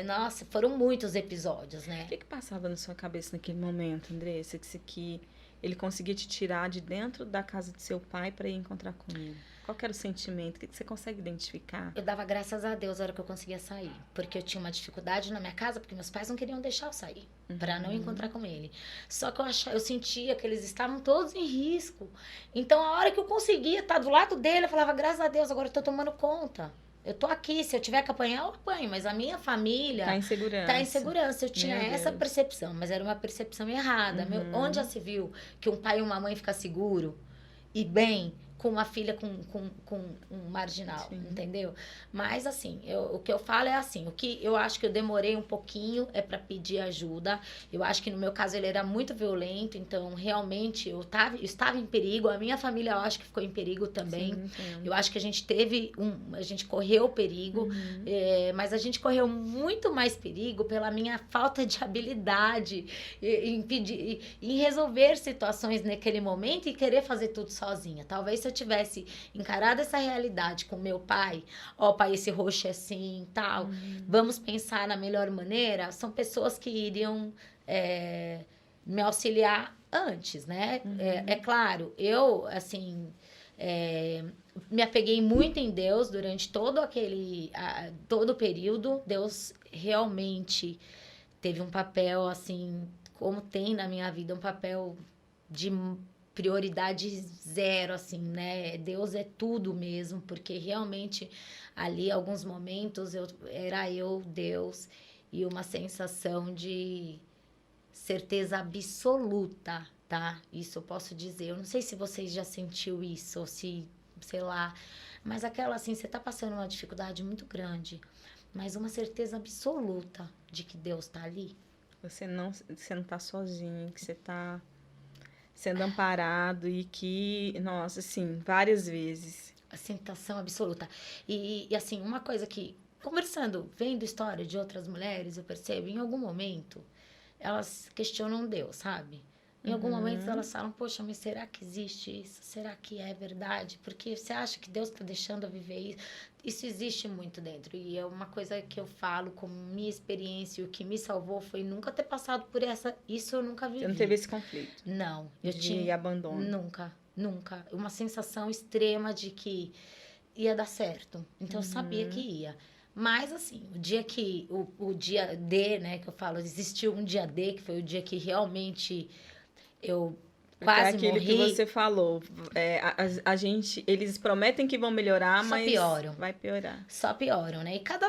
nossa, foram muitos episódios, né? O que passava na sua cabeça naquele momento, Andressa? Que ele conseguia te tirar de dentro da casa de seu pai para ir encontrar com ele? Qual que era o sentimento? O que você consegue identificar? Eu dava graças a Deus na hora que eu conseguia sair. Porque eu tinha uma dificuldade na minha casa, porque meus pais não queriam deixar eu sair. Para não encontrar com ele. Só que eu sentia que eles estavam todos em risco. Então, a hora que eu conseguia estar do lado dele, eu falava, graças a Deus, agora eu tô tomando conta. Eu tô aqui, se eu tiver que apanhar, eu apanho. Mas a minha família... Tá em segurança. Tá em segurança. Eu tinha essa percepção, mas era uma percepção errada. Onde já se viu que um pai e uma mãe ficam seguro e bem com uma filha com um marginal, Sim. entendeu? Mas, assim, o que eu falo é assim, o que eu acho que eu demorei um pouquinho é para pedir ajuda. Eu acho que no meu caso ele era muito violento, então realmente eu estava em perigo. A minha família eu acho que ficou em perigo também. Sim, entendo. Eu acho que a gente a gente correu perigo, mas a gente correu muito mais perigo pela minha falta de habilidade em resolver situações naquele momento e querer fazer tudo sozinha. Talvez se eu tivesse encarado essa realidade com meu pai, ó, pai, esse roxo é assim, tal, vamos pensar na melhor maneira, são pessoas que iriam me auxiliar antes, né? É claro, eu, assim, me apeguei muito em Deus durante todo todo o período. Deus realmente teve um papel, assim, como tem na minha vida, um papel de prioridade zero, assim, né? Deus é tudo mesmo, porque realmente ali, alguns momentos, era eu, Deus, e uma sensação de certeza absoluta, tá? Isso eu posso dizer. Eu não sei se vocês já sentiu isso, ou se, sei lá, mas aquela assim, você tá passando uma dificuldade muito grande, mas uma certeza absoluta de que Deus tá ali. Você não tá sozinho, que você tá sendo amparado e que, nossa, assim, várias vezes. A sensação absoluta. E assim, uma coisa que, conversando, vendo história de outras mulheres, eu percebo, em algum momento, elas questionam Deus, sabe? Em algum momento elas falam, poxa, mas será que existe isso? Será que é verdade? Porque você acha que Deus está deixando eu viver isso? Isso existe muito dentro. E é uma coisa que eu falo como minha experiência, e o que me salvou foi nunca ter passado por isso eu nunca vivi. Você não teve esse conflito? Não. Eu de tinha abandono? Nunca. Uma sensação extrema de que ia dar certo. Então eu sabia que ia. Mas, assim, o dia que... O dia D, né, que eu falo, existiu um dia D, que foi o dia que realmente eu quase aquilo morri. que você falou. Eles prometem que vão melhorar, Só mas pioram. vai piorar. Só pioram, né? E cada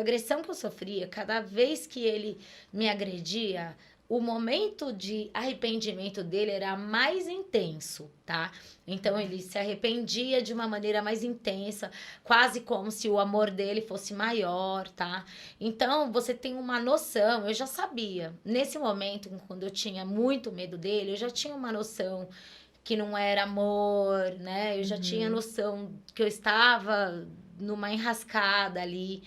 agressão que eu sofria, cada vez que ele me agredia, o momento de arrependimento dele era mais intenso, tá? Então ele se arrependia de uma maneira mais intensa, quase como se o amor dele fosse maior, tá? Então você tem uma noção, eu já sabia. Nesse momento, quando eu tinha muito medo dele, eu já tinha uma noção que não era amor, né? Eu já tinha noção que eu estava numa enrascada ali.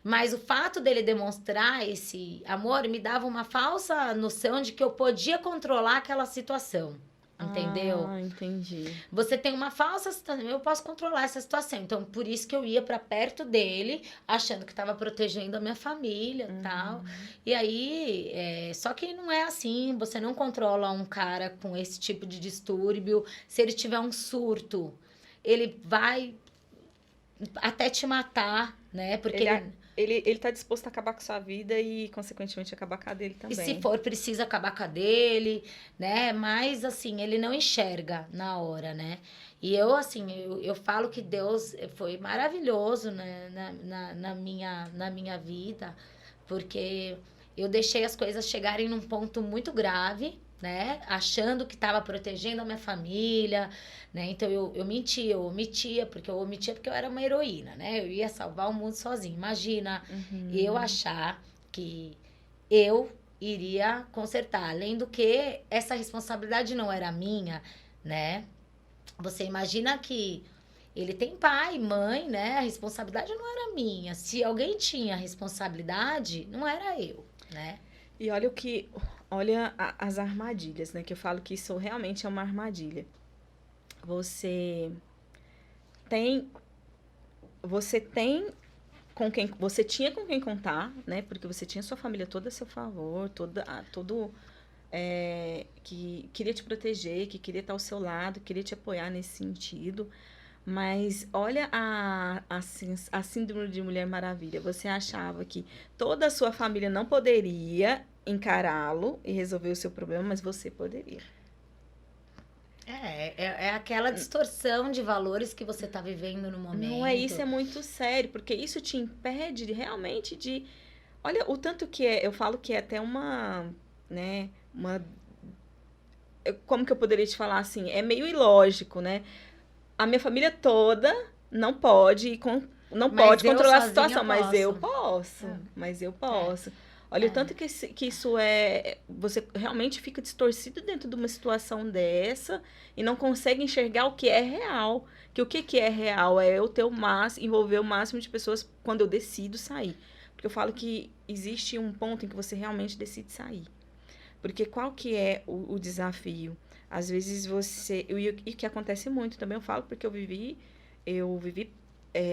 Mas o fato dele demonstrar esse amor me dava uma falsa noção de que eu podia controlar aquela situação. Entendeu? Ah, entendi. Você tem uma falsa situação, eu posso controlar essa situação. Então, por isso que eu ia para perto dele, achando que estava protegendo a minha família e tal. E aí, só que não é assim. Você não controla um cara com esse tipo de distúrbio. Se ele tiver um surto, ele vai até te matar, né? Porque ele tá disposto a acabar com sua vida e, consequentemente, acabar com a dele também. E se for preciso acabar com a dele, né? Mas, assim, ele não enxerga na hora, né? E eu, assim, eu falo que Deus foi maravilhoso, né? na minha vida, porque eu deixei as coisas chegarem num ponto muito grave, né? Achando que estava protegendo a minha família, né? Então eu omitia porque eu era uma heroína, né? Eu ia salvar o mundo sozinha. Imagina eu achar que eu iria consertar, além do que essa responsabilidade não era minha, né? Você imagina que ele tem pai, mãe, né? A responsabilidade não era minha. Se alguém tinha responsabilidade, não era eu, né? E olha as armadilhas, né? Que eu falo que isso realmente é uma armadilha. Você tinha com quem contar, né? Porque você tinha sua família toda a seu favor, que queria te proteger, que queria estar ao seu lado, queria te apoiar nesse sentido. Mas olha a síndrome de Mulher Maravilha. Você achava que toda a sua família não poderia encará-lo e resolver o seu problema, mas você poderia. É aquela distorção de valores que você está vivendo no momento. Não é isso, é muito sério, porque isso te impede realmente de... Olha, o tanto que eu falo que é até como que eu poderia te falar assim? É meio ilógico, né? A minha família toda não pode ir não Mas pode eu controlar a sozinha situação, mas eu posso. posso. É. Mas eu posso. Olha, o tanto que isso é. Você realmente fica distorcido dentro de uma situação dessa e não consegue enxergar o que é real. Que o que é real é eu ter o máximo, envolver o máximo de pessoas quando eu decido sair. Porque eu falo que existe um ponto em que você realmente decide sair. Porque qual que é o desafio? Às vezes você. E que acontece muito também, eu falo porque eu vivi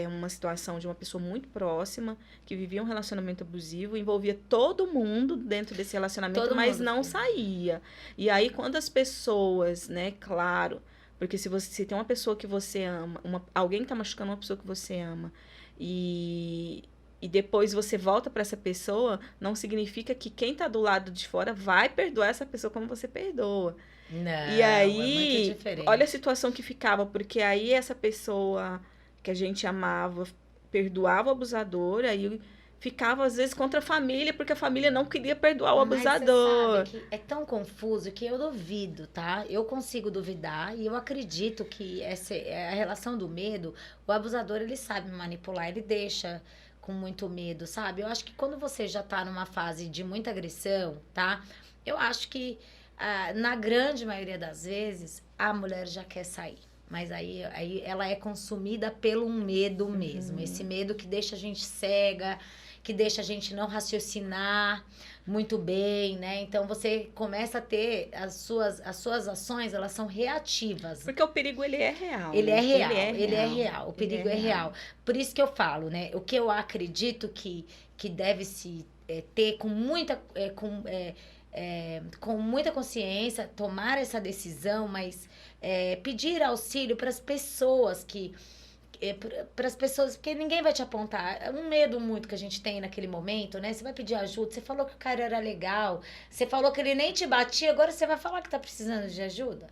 uma situação de uma pessoa muito próxima que vivia um relacionamento abusivo, envolvia todo mundo dentro desse relacionamento, Todo mas mundo, não filho. saía. E aí, quando as pessoas, né, claro, porque se tem uma pessoa que você ama, alguém que tá machucando uma pessoa que você ama, e, e depois você volta para essa pessoa, não significa que quem tá do lado de fora vai perdoar essa pessoa como você perdoa. E Não, é muito aí, olha a diferente. situação que ficava, porque aí essa pessoa que a gente amava perdoava o abusador, aí ficava às vezes contra a família, porque a família não queria perdoar o Mas você sabe abusador. que é tão confuso que eu duvido, tá? Eu consigo duvidar e eu acredito que essa é a relação do medo, o abusador ele sabe manipular, ele deixa com muito medo, sabe? Eu acho que quando você já tá numa fase de muita agressão, tá? Eu acho que na grande maioria das vezes a mulher já quer sair. Mas aí ela é consumida pelo medo mesmo. Esse medo que deixa a gente cega, que deixa a gente não raciocinar muito bem, né? Então você começa a ter as suas ações, elas são reativas. Porque o perigo, ele é real, Ele né? é real, Ele é real. o perigo é real. Por isso que eu falo, né? O que eu acredito que deve se ter com muita consciência, tomar essa decisão, mas pedir auxílio para as pessoas para as pessoas, porque ninguém vai te apontar. É um medo muito que a gente tem naquele momento, né? Você vai pedir ajuda, você falou que o cara era legal, você falou que ele nem te batia, agora você vai falar que tá precisando de ajuda.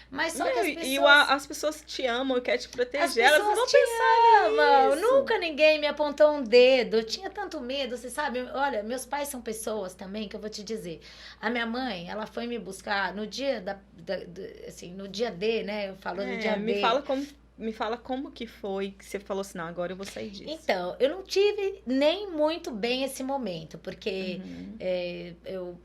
Mas só que as pessoas. As pessoas te amam e querem te As proteger, elas não pessoas vão te pensar amam. nisso. Nunca ninguém me apontou um dedo. Eu tinha tanto medo, você sabe? Olha, meus pais são pessoas também que eu vou te dizer. A minha mãe, ela foi me buscar no dia assim, no dia D, né? Eu falo no dia D. Me fala como que foi que você falou assim, não, agora eu vou sair disso. Então, eu não tive nem muito bem esse momento, porque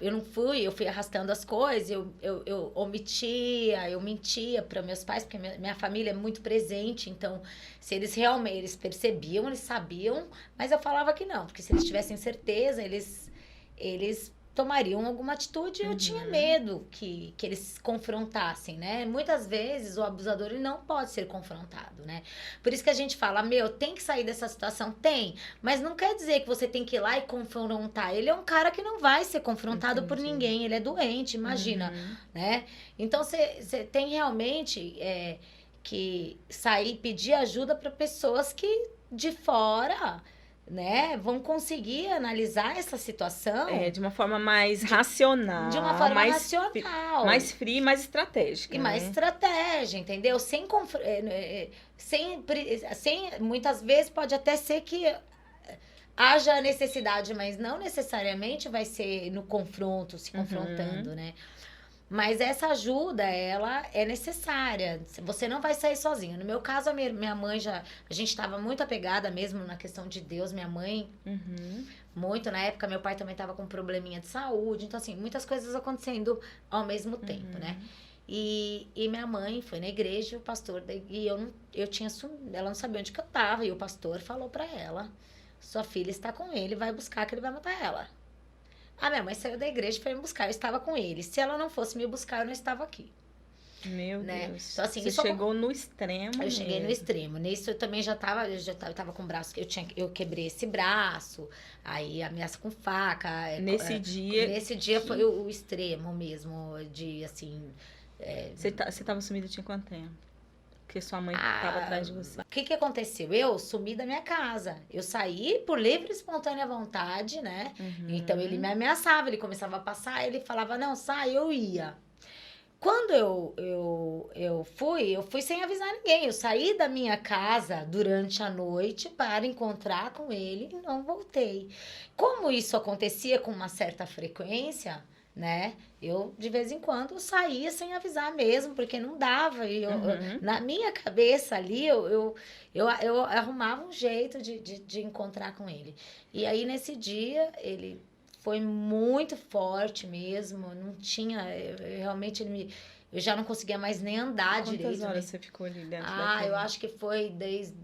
eu não fui, eu fui arrastando as coisas, eu omitia, eu mentia para meus pais, porque minha família é muito presente, então, se eles realmente, eles percebiam, eles sabiam, mas eu falava que não, porque se eles tivessem certeza, eles tomariam alguma atitude, eu tinha medo que eles confrontassem, né? Muitas vezes o abusador ele não pode ser confrontado, né? Por isso que a gente fala, tem que sair dessa situação? Tem, mas não quer dizer que você tem que ir lá e confrontar. Ele é um cara que não vai ser confrontado por ninguém, ele é doente, imagina, né? Então, você tem realmente que sair, pedir ajuda para pessoas que de fora, né, vão conseguir analisar essa situação de uma forma mais racional. De uma forma racional. Mais fria e mais estratégica. E mais estratégia, entendeu? Muitas vezes pode até ser que haja necessidade, mas não necessariamente vai ser no confronto, se confrontando, né? Mas essa ajuda, ela é necessária. Você não vai sair sozinho. No meu caso, a minha mãe a gente estava muito apegada mesmo na questão de Deus. Minha mãe, muito. Na época, meu pai também estava com um probleminha de saúde. Então, assim, muitas coisas acontecendo ao mesmo tempo, né? E minha mãe foi na igreja, o pastor... E eu tinha sumido. Ela não sabia onde que eu estava. E o pastor falou para ela, sua filha está com ele, vai buscar que ele vai matar ela. A minha mãe saiu da igreja e foi me buscar. Eu estava com ele. Se ela não fosse me buscar, eu não estava aqui. Meu Deus. Então, assim, você chegou no extremo. Eu cheguei no extremo. Nisso eu também eu tava com o braço. Eu quebrei esse braço. Aí ameaça com faca. Nesse dia foi o extremo mesmo. De assim. Você estava sumida tinha quanto tempo? Porque sua mãe estava atrás de você. O que aconteceu? Eu sumi da minha casa. Eu saí por livre e espontânea vontade, né? Então ele me ameaçava, ele começava a passar, ele falava, não, sai, eu ia. Quando eu fui sem avisar ninguém. Eu saí da minha casa durante a noite para encontrar com ele e não voltei. Como isso acontecia com uma certa frequência, né? Eu, de vez em quando, saía sem avisar mesmo, porque não dava. E na minha cabeça ali, eu arrumava um jeito de encontrar com ele. E aí, nesse dia, ele foi muito forte mesmo. Não tinha... realmente, eu já não conseguia mais nem andar direito. Quantas horas você ficou ali dentro da cama? Eu acho que foi desde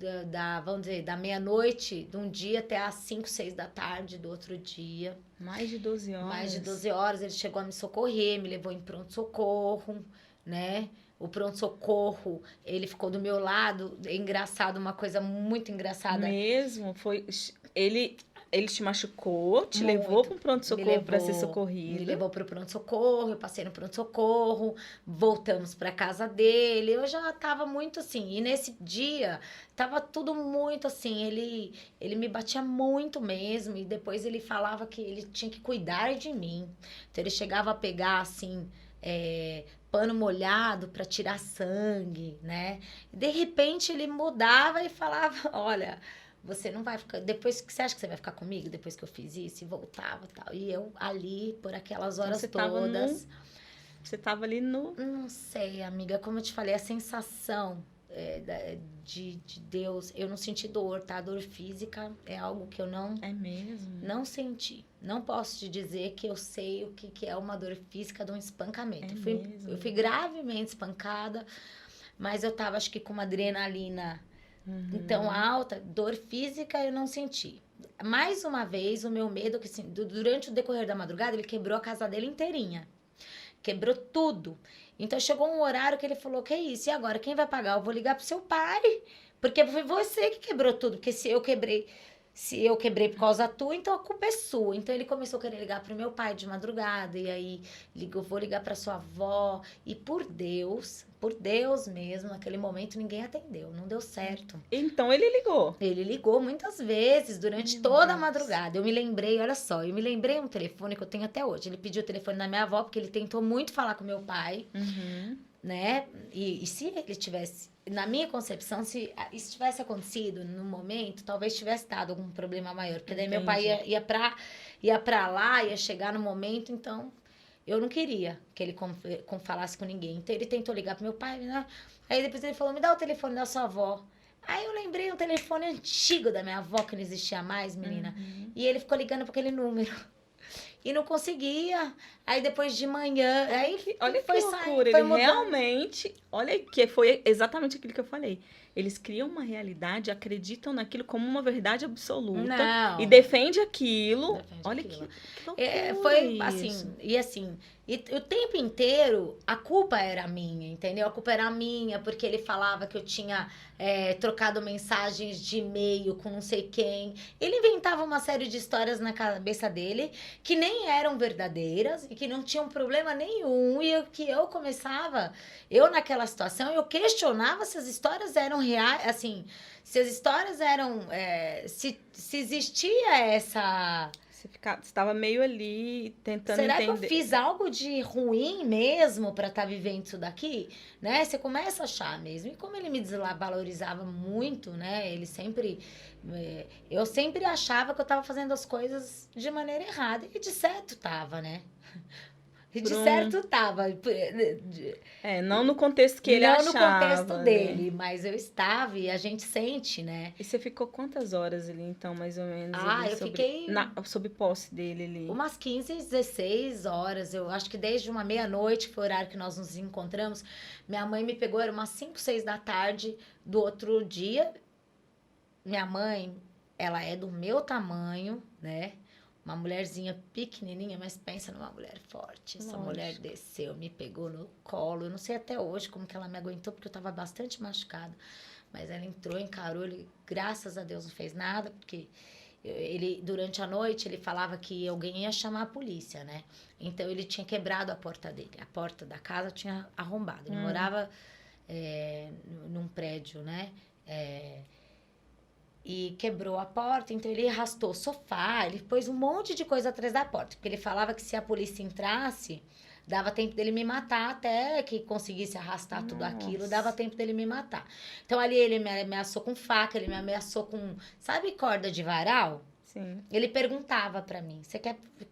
vamos dizer, da meia-noite de um dia até às 5, 6 da tarde do outro dia. Mais de 12 horas? Mais de 12 horas. Ele chegou a me socorrer, me levou em pronto-socorro, né? O pronto-socorro, ele ficou do meu lado. É engraçado, uma coisa muito engraçada. Mesmo? Foi... Ele te machucou, te levou para um pronto-socorro para ser socorrido. Me levou para o pronto-socorro, eu passei no pronto-socorro, voltamos para casa dele. Eu já tava muito assim. E nesse dia, tava tudo muito assim. Ele me batia muito mesmo. E depois ele falava que ele tinha que cuidar de mim. Então ele chegava a pegar assim. Pano molhado para tirar sangue, né? De repente ele mudava e falava: olha, você não vai ficar. Depois que você acha que você vai ficar comigo? Depois que eu fiz isso, e voltava e tal. E eu ali, por aquelas horas então, todas. Você tava ali no. Não sei, amiga. Como eu te falei, a sensação de Deus. Eu não senti dor, tá? Dor física é algo que eu não. É mesmo? Não senti. Não posso te dizer que eu sei o que é uma dor física de um espancamento. Eu fui gravemente espancada, mas eu tava, acho que, com uma adrenalina. Então, alta, dor física eu não senti. Mais uma vez, o meu medo, que assim, durante o decorrer da madrugada, ele quebrou a casa dele inteirinha. Quebrou tudo. Então, chegou um horário que ele falou, que isso? E agora, quem vai pagar? Eu vou ligar pro seu pai. Porque foi você que quebrou tudo. Porque se eu quebrei por causa tua, então a culpa é sua. Então ele começou a querer ligar pro meu pai de madrugada. E aí, vou ligar pra sua avó. E por Deus mesmo, naquele momento ninguém atendeu. Não deu certo. Então ele ligou? Ele ligou muitas vezes, durante toda a madrugada. Eu me lembrei, olha só, um telefone que eu tenho até hoje. Ele pediu o telefone da minha avó, porque ele tentou muito falar com meu pai. Né? E se ele tivesse... Na minha concepção, se isso tivesse acontecido no momento, talvez tivesse dado algum problema maior. Porque daí meu pai ia pra lá, ia chegar no momento, então eu não queria que ele falasse com ninguém. Então ele tentou ligar pro meu pai, né? Aí depois ele falou, me dá o telefone da sua avó. Aí eu lembrei um telefone antigo da minha avó, que não existia mais, menina. E ele ficou ligando para aquele número. E não conseguia. Aí depois de manhã... Aí olha que loucura. Ele realmente... Olha que foi exatamente aquilo que eu falei. Eles criam uma realidade, acreditam naquilo como uma verdade absoluta. Não. E defende aquilo. Olha que loucura. Foi isso. assim... E assim... E o tempo inteiro, a culpa era minha, entendeu? A culpa era minha, porque ele falava que eu tinha trocado mensagens de e-mail com não sei quem. Ele inventava uma série de histórias na cabeça dele que nem eram verdadeiras e que não tinham problema nenhum. E que eu começava, naquela situação, eu questionava se as histórias eram reais, assim, se as histórias eram... se existia essa... Você estava meio ali tentando entender. Será que eu fiz algo de ruim mesmo para estar vivendo isso daqui? Né? Você começa a achar mesmo. E como ele me desvalorizava muito, né? Ele sempre... eu sempre achava que eu estava fazendo as coisas de maneira errada. E de certo tava, né? E de certo tava. Não no contexto que ele achava. Não no contexto dele, mas eu estava e a gente sente, né? E você ficou quantas horas ali, então, mais ou menos? Fiquei... sob posse dele ali? Umas 15, 16 horas. Eu acho que desde uma meia-noite, que foi o horário que nós nos encontramos, minha mãe me pegou, era umas 5, 6 da tarde do outro dia. Minha mãe, ela é do meu tamanho, né? Uma mulherzinha pequenininha, mas pensa numa mulher forte. Essa mulher desceu, me pegou no colo. Eu não sei até hoje como que ela me aguentou, porque eu estava bastante machucada. Mas ela entrou, encarou, ele, graças a Deus, não fez nada, porque ele, durante a noite, ele falava que alguém ia chamar a polícia, né? Então, ele tinha quebrado a porta dele. A porta da casa tinha arrombado. Ele morava num prédio, né? E quebrou a porta, então ele arrastou o sofá, ele pôs um monte de coisa atrás da porta, porque ele falava que se a polícia entrasse, dava tempo dele me matar até que conseguisse arrastar tudo aquilo, dava tempo dele me matar. Então ali ele me ameaçou com faca, ele me ameaçou com, sabe corda de varal? Sim. Ele perguntava pra mim,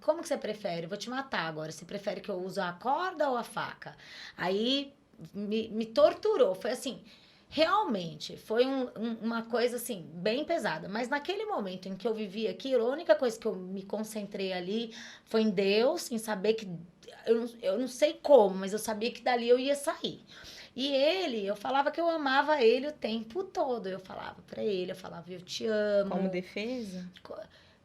como que você prefere? Eu vou te matar agora. Você prefere que eu use a corda ou a faca? Aí me torturou. Foi assim, realmente, foi uma coisa assim, bem pesada. Mas naquele momento em que eu vivi aquilo, a única coisa que eu me concentrei ali foi em Deus, em saber que. Eu não sei como, mas eu sabia que dali eu ia sair. E ele, eu falava que eu amava ele o tempo todo. Eu falava pra ele, eu falava, eu te amo. Como defesa?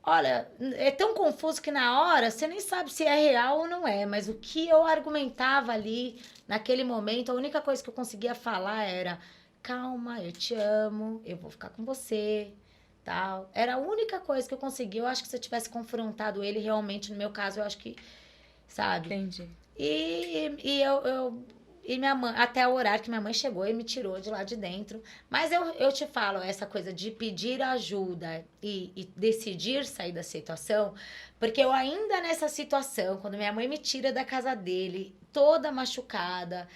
Olha, é tão confuso que na hora você nem sabe se é real ou não é, mas o que eu argumentava ali, naquele momento, a única coisa que eu conseguia falar era: calma, eu te amo, eu vou ficar com você, tal. Era a única coisa que eu conseguia. Eu acho que se eu tivesse confrontado ele, realmente, no meu caso, eu acho que, sabe? Entendi. E minha mãe, até o horário que minha mãe chegou e me tirou de lá de dentro. Mas eu te falo, essa coisa de pedir ajuda e decidir sair da situação, porque eu ainda nessa situação, quando minha mãe me tira da casa dele, toda machucada,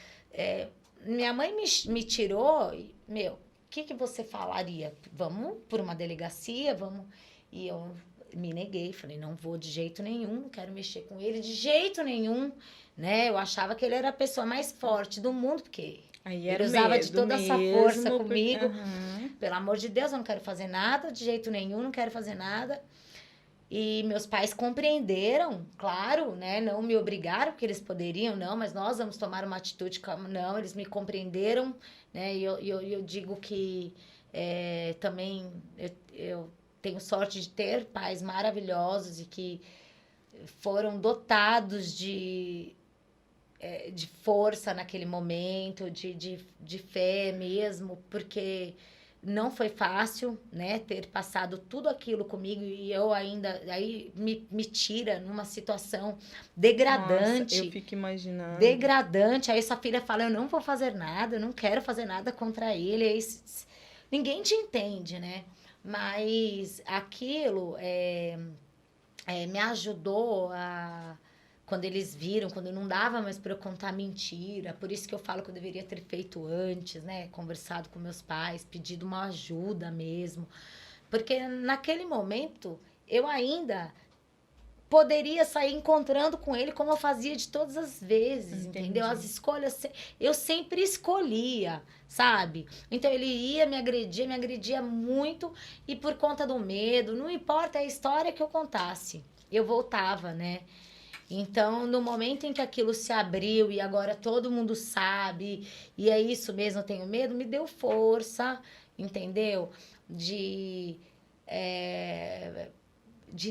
minha mãe me tirou, meu, o que você falaria? Vamos por uma delegacia, vamos. E eu me neguei, falei, não vou de jeito nenhum, não quero mexer com ele de jeito nenhum, né? Eu achava que ele era a pessoa mais forte do mundo, porque Aí ele era usava de toda essa força mesmo, comigo. Aham. Pelo amor de Deus, eu não quero fazer nada, de jeito nenhum, não quero fazer nada. E meus pais compreenderam, claro, né? Não me obrigaram, porque eles poderiam, não, mas nós vamos tomar uma atitude, não, eles me compreenderam, né? E eu digo que também eu tenho sorte de ter pais maravilhosos e que foram dotados de força naquele momento, de fé mesmo, porque não foi fácil, né, ter passado tudo aquilo comigo e eu ainda, aí me tira numa situação degradante. Nossa, eu fico imaginando. Degradante. Aí sua filha fala, eu não vou fazer nada, eu não quero fazer nada contra ele. Aí, ninguém te entende, né? Mas aquilo me ajudou a... Quando eles viram, quando não dava mais para eu contar mentira. Por isso que eu falo que eu deveria ter feito antes, né? Conversado com meus pais, pedido uma ajuda mesmo. Porque naquele momento, eu ainda poderia sair encontrando com ele como eu fazia de todas as vezes, Entendi. entendeu? As escolhas, eu sempre escolhia, sabe? Então ele ia, me agredia muito, e por conta do medo, não importa a história que eu contasse, eu voltava, né? Então, no momento em que aquilo se abriu e agora todo mundo sabe, e é isso mesmo, eu tenho medo, me deu força, entendeu? De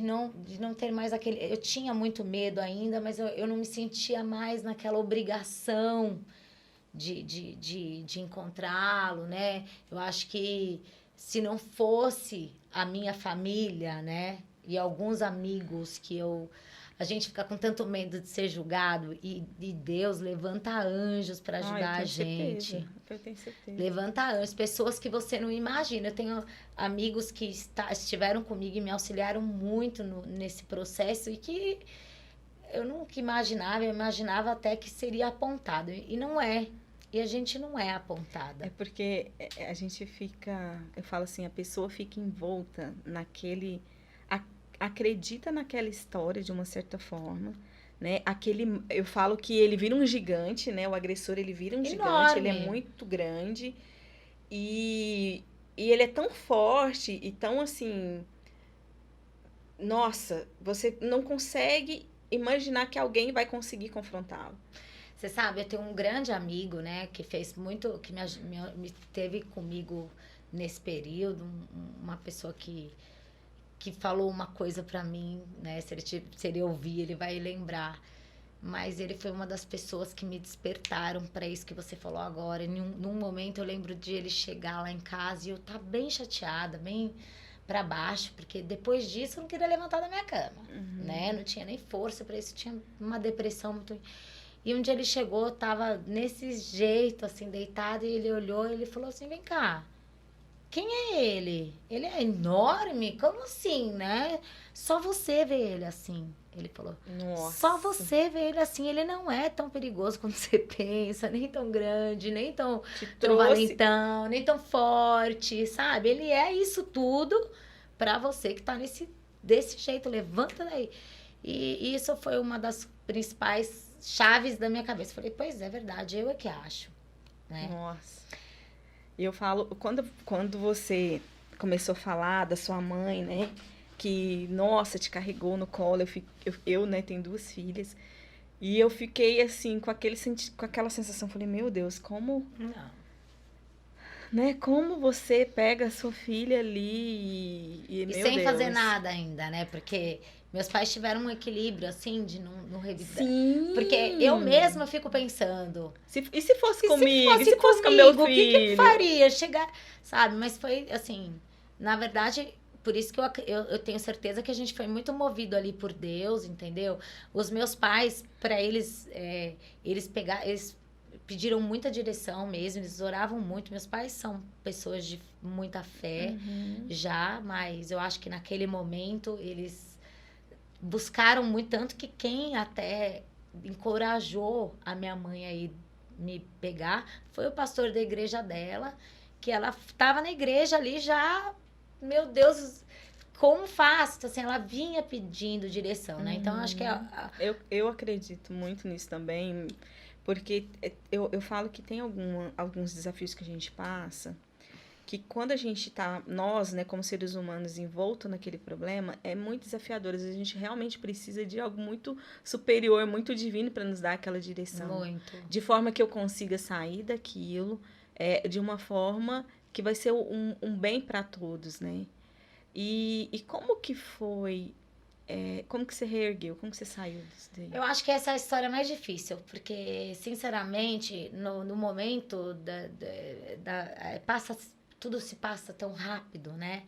não ter mais aquele... Eu tinha muito medo ainda, mas eu não me sentia mais naquela obrigação de encontrá-lo, né? Eu acho que se não fosse a minha família, né? E alguns amigos que a gente fica com tanto medo de ser julgado e Deus levanta anjos para ajudar a gente. Eu tenho certeza. Levanta anjos, pessoas que você não imagina. Eu tenho amigos que estiveram comigo e me auxiliaram muito nesse processo e que eu nunca imaginava, eu imaginava até que seria apontado. E não é. E a gente não é apontada. É porque a gente fica... Eu falo assim, a pessoa fica envolta naquele... acredita naquela história de uma certa forma, né? Eu falo que ele vira um gigante, né? O agressor, ele vira um gigante, ele é muito grande e ele é tão forte e tão assim, nossa, você não consegue imaginar que alguém vai conseguir confrontá-lo. Você sabe, eu tenho um grande amigo, né, que fez muito, que me teve comigo nesse período, uma pessoa que falou uma coisa pra mim, né? Se ele ouvir, ele vai lembrar. Mas ele foi uma das pessoas que me despertaram pra isso que você falou agora. Num momento eu lembro de ele chegar lá em casa e eu tá bem chateada, bem pra baixo, porque depois disso eu não queria levantar da minha cama, né? Não tinha nem força pra isso, tinha uma depressão muito... E um dia ele chegou, eu tava nesse jeito, assim, deitado, e ele olhou e ele falou assim, vem cá, quem é ele? Ele é enorme? Como assim, né? Só você vê ele assim. Ele falou. Nossa. Só você vê ele assim. Ele não é tão perigoso quanto você pensa. Nem tão grande, nem tão valentão, nem tão forte, sabe? Ele é isso tudo pra você que tá nesse desse jeito, levanta daí. E isso foi uma das principais chaves da minha cabeça. Falei, pois é verdade, eu é que acho, né? Nossa. E eu falo, quando você começou a falar da sua mãe, né? Que, nossa, te carregou no colo. Eu, né, tenho 2 filhas. E eu fiquei, assim, com aquela sensação. Falei, meu Deus, como, Não. né? Como você pega a sua filha ali e E meu sem fazer Deus. nada ainda, né? Porque meus pais tiveram um equilíbrio, assim, de não revidar. Sim. Porque eu mesma fico pensando... E se fosse E comigo? se E fosse se fosse com meu comigo, o que filho? faria? Chegar, sabe? Mas foi assim, na verdade, por isso que eu tenho certeza que a gente foi muito movido ali por Deus, entendeu? Os meus pais, para eles, eles pediram muita direção mesmo, eles oravam muito. Meus pais são pessoas de muita fé já, mas eu acho que naquele momento eles buscaram muito, tanto que quem até encorajou a minha mãe aí me pegar foi o pastor da igreja dela, que ela estava na igreja ali já, meu Deus, como faz? Assim, ela vinha pedindo direção, né? Então, acho que Eu acredito muito nisso também, porque eu falo que tem alguns desafios que a gente passa, que quando a gente tá, nós, né, como seres humanos, envolto naquele problema, é muito desafiador. Às vezes a gente realmente precisa de algo muito superior, muito divino para nos dar aquela direção. muito. De forma que eu consiga sair daquilo, de uma forma que vai ser um bem para todos, né? E como que foi? Como que você reergueu? Como que você saiu disso daí? Eu acho que essa é a história mais difícil, porque, sinceramente, no momento tudo se passa tão rápido, né?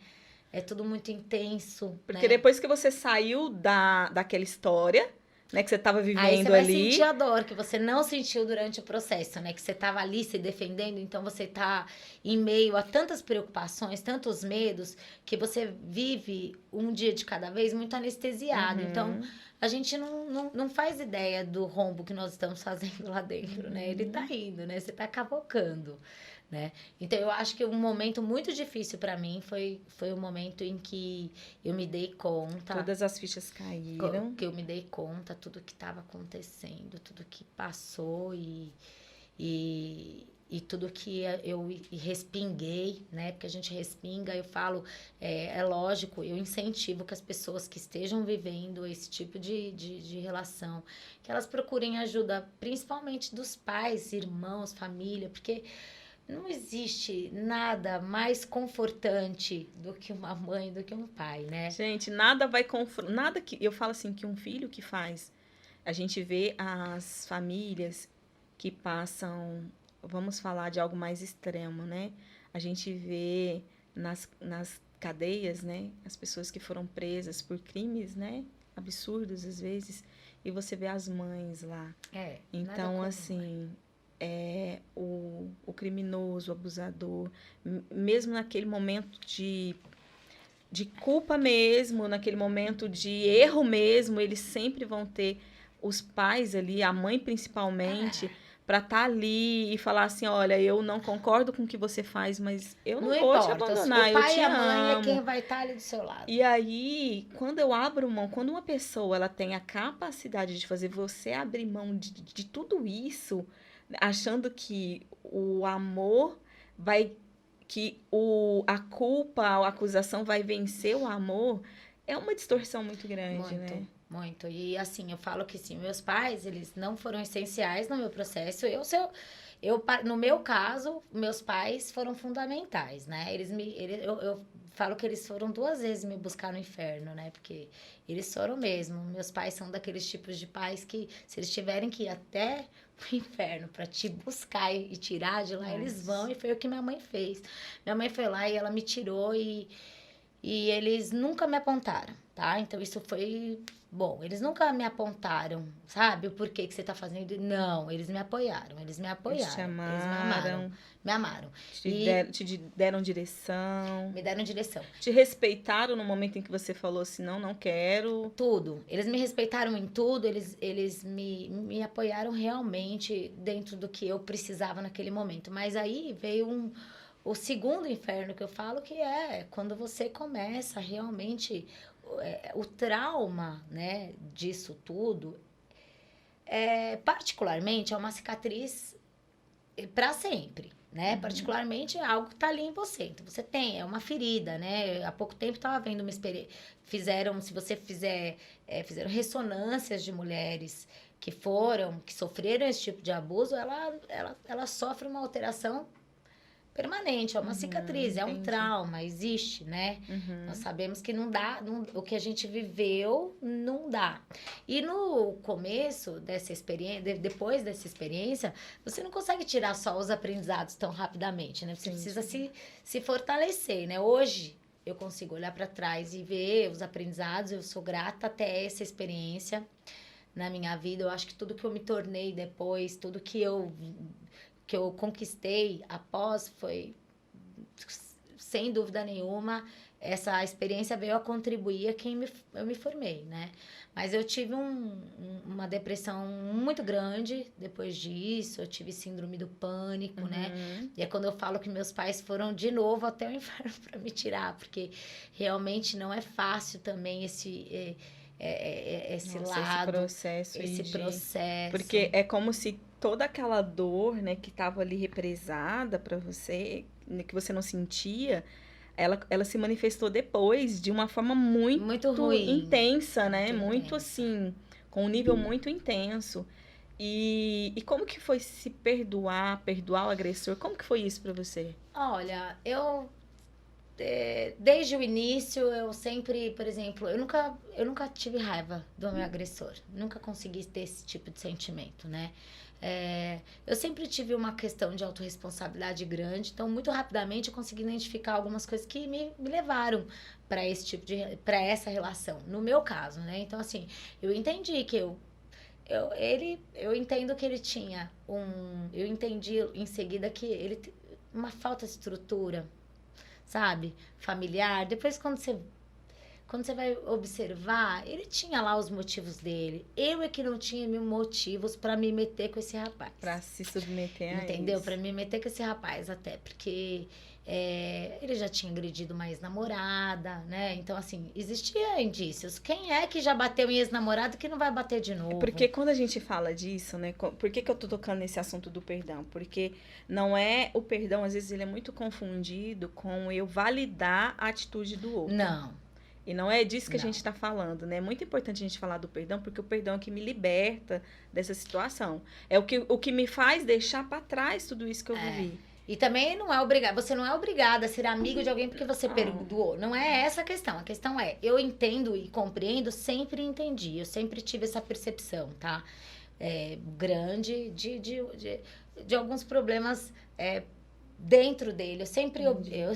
É tudo muito intenso. Porque né? depois que você saiu daquela história, né, que você estava Aí você vivendo vai ali, sentir a dor que você não sentiu durante o processo, né? Que você estava ali se defendendo, então você tá em meio a tantas preocupações, tantos medos, que você vive um dia de cada vez muito anestesiado. Então, a gente não faz ideia do rombo que nós estamos fazendo lá dentro, né? Ele tá indo, né? Você tá cavocando, né? Então, eu acho que um momento muito difícil para mim foi o momento em que eu me dei conta... todas as fichas caíram. Que eu me dei conta, tudo que estava acontecendo, tudo que passou e tudo que eu respinguei, né? Porque a gente respinga, eu falo, é lógico, eu incentivo que as pessoas que estejam vivendo esse tipo de relação, que elas procurem ajuda, principalmente dos pais, irmãos, família, porque não existe nada mais confortante do que uma mãe, do que um pai, né? Gente, nada que eu falo assim que um filho que faz. A gente vê as famílias que passam, vamos falar de algo mais extremo, né? A gente vê nas cadeias, né, as pessoas que foram presas por crimes, né, absurdos às vezes, e você vê as mães lá. Então, assim, o criminoso, o abusador, mesmo naquele momento de culpa mesmo, naquele momento de erro mesmo, eles sempre vão ter os pais ali, a mãe principalmente, para estar ali e falar assim, olha, eu não concordo com o que você faz, mas eu não vou te abandonar, o pai eu te e a mãe amo. é quem vai estar ali do seu lado. E aí, quando eu abro mão, quando uma pessoa ela tem a capacidade de fazer você abrir mão de tudo isso, achando que o amor vai, que a culpa, a acusação vai vencer o amor, é uma distorção muito grande, né? Muito. E assim, eu falo que sim, meus pais, eles não foram essenciais no meu processo. No meu caso, meus pais foram fundamentais, né? Eu falo que eles foram 2 vezes me buscar no inferno, né? Porque eles foram mesmo. Meus pais são daqueles tipos de pais que, se eles tiverem que ir até o inferno para te buscar e tirar de lá, Nossa. Eles vão. E foi o que minha mãe fez. Minha mãe foi lá e ela me tirou e eles nunca me apontaram, tá? Então, isso foi bom. Eles nunca me apontaram, sabe? O porquê que você tá fazendo. Não, eles me apoiaram. Eles me apoiaram. Eles me amaram. Me amaram. Te deram direção. Me deram direção. Te respeitaram no momento em que você falou assim, não quero. Tudo. Eles me respeitaram em tudo. Eles me apoiaram realmente dentro do que eu precisava naquele momento. Mas aí veio o segundo inferno que eu falo, que é quando você começa realmente o trauma, né, disso tudo, particularmente, é uma cicatriz para sempre, né? Particularmente é algo que tá ali em você. Então, você tem, é uma ferida, né? Há pouco tempo estava vendo uma experiência. Se você fizeram ressonâncias de mulheres que sofreram esse tipo de abuso, ela sofre uma alteração permanente, é uma cicatriz, é um entendi. trauma, existe, né? Nós sabemos que não dá, o que a gente viveu não dá. E no começo dessa experiência, depois dessa experiência, você não consegue tirar só os aprendizados tão rapidamente, né? Você precisa se fortalecer, né? Hoje eu consigo olhar para trás e ver os aprendizados, eu sou grata até essa experiência na minha vida. Eu acho que tudo que eu me tornei depois, tudo que eu conquistei após foi, sem dúvida nenhuma, essa experiência veio a contribuir a quem eu me formei, né? Mas eu tive uma depressão muito grande depois disso, eu tive síndrome do pânico, né? E é quando eu falo que meus pais foram de novo até o inferno para me tirar, porque realmente não é fácil também esse lado, esse processo. Porque é como se toda aquela dor, né, que estava ali represada para você, né, que você não sentia, ela se manifestou depois de uma forma muito ruim, intensa, né? Muito assim, com um nível muito intenso. E como que foi se perdoar o agressor? Como que foi isso para você? Olha, desde o início, eu sempre, por exemplo, eu nunca tive raiva do meu agressor. Nunca consegui ter esse tipo de sentimento, né? Eu sempre tive uma questão de autorresponsabilidade grande, então muito rapidamente eu consegui identificar algumas coisas que me levaram para para essa relação, no meu caso, né? Então, assim, eu entendi que eu entendo que ele tinha eu entendi em seguida que ele uma falta de estrutura, sabe? Familiar. Depois, quando você vai observar, ele tinha lá os motivos dele. Eu é que não tinha mil motivos para me meter com esse rapaz. Para se submeter a Entendeu? isso. Para me meter com esse rapaz, até porque ele já tinha agredido uma ex-namorada, né? Então, assim, existia indícios. Quem é que já bateu em ex-namorado que não vai bater de novo? Porque quando a gente fala disso, né? Por que eu tô tocando nesse assunto do perdão? Porque não é o perdão, às vezes ele é muito confundido com eu validar a atitude do outro. Não. E não é disso que a gente está falando, né? É muito importante a gente falar do perdão, porque o perdão é o que me liberta dessa situação. É o que me faz deixar para trás tudo isso que eu vivi. E também você não é obrigada a ser amigo de alguém porque você perdoou. Não é essa a questão. A questão é, eu entendo e compreendo, sempre entendi. Eu sempre tive essa percepção, tá? Grande de alguns problemas dentro dele.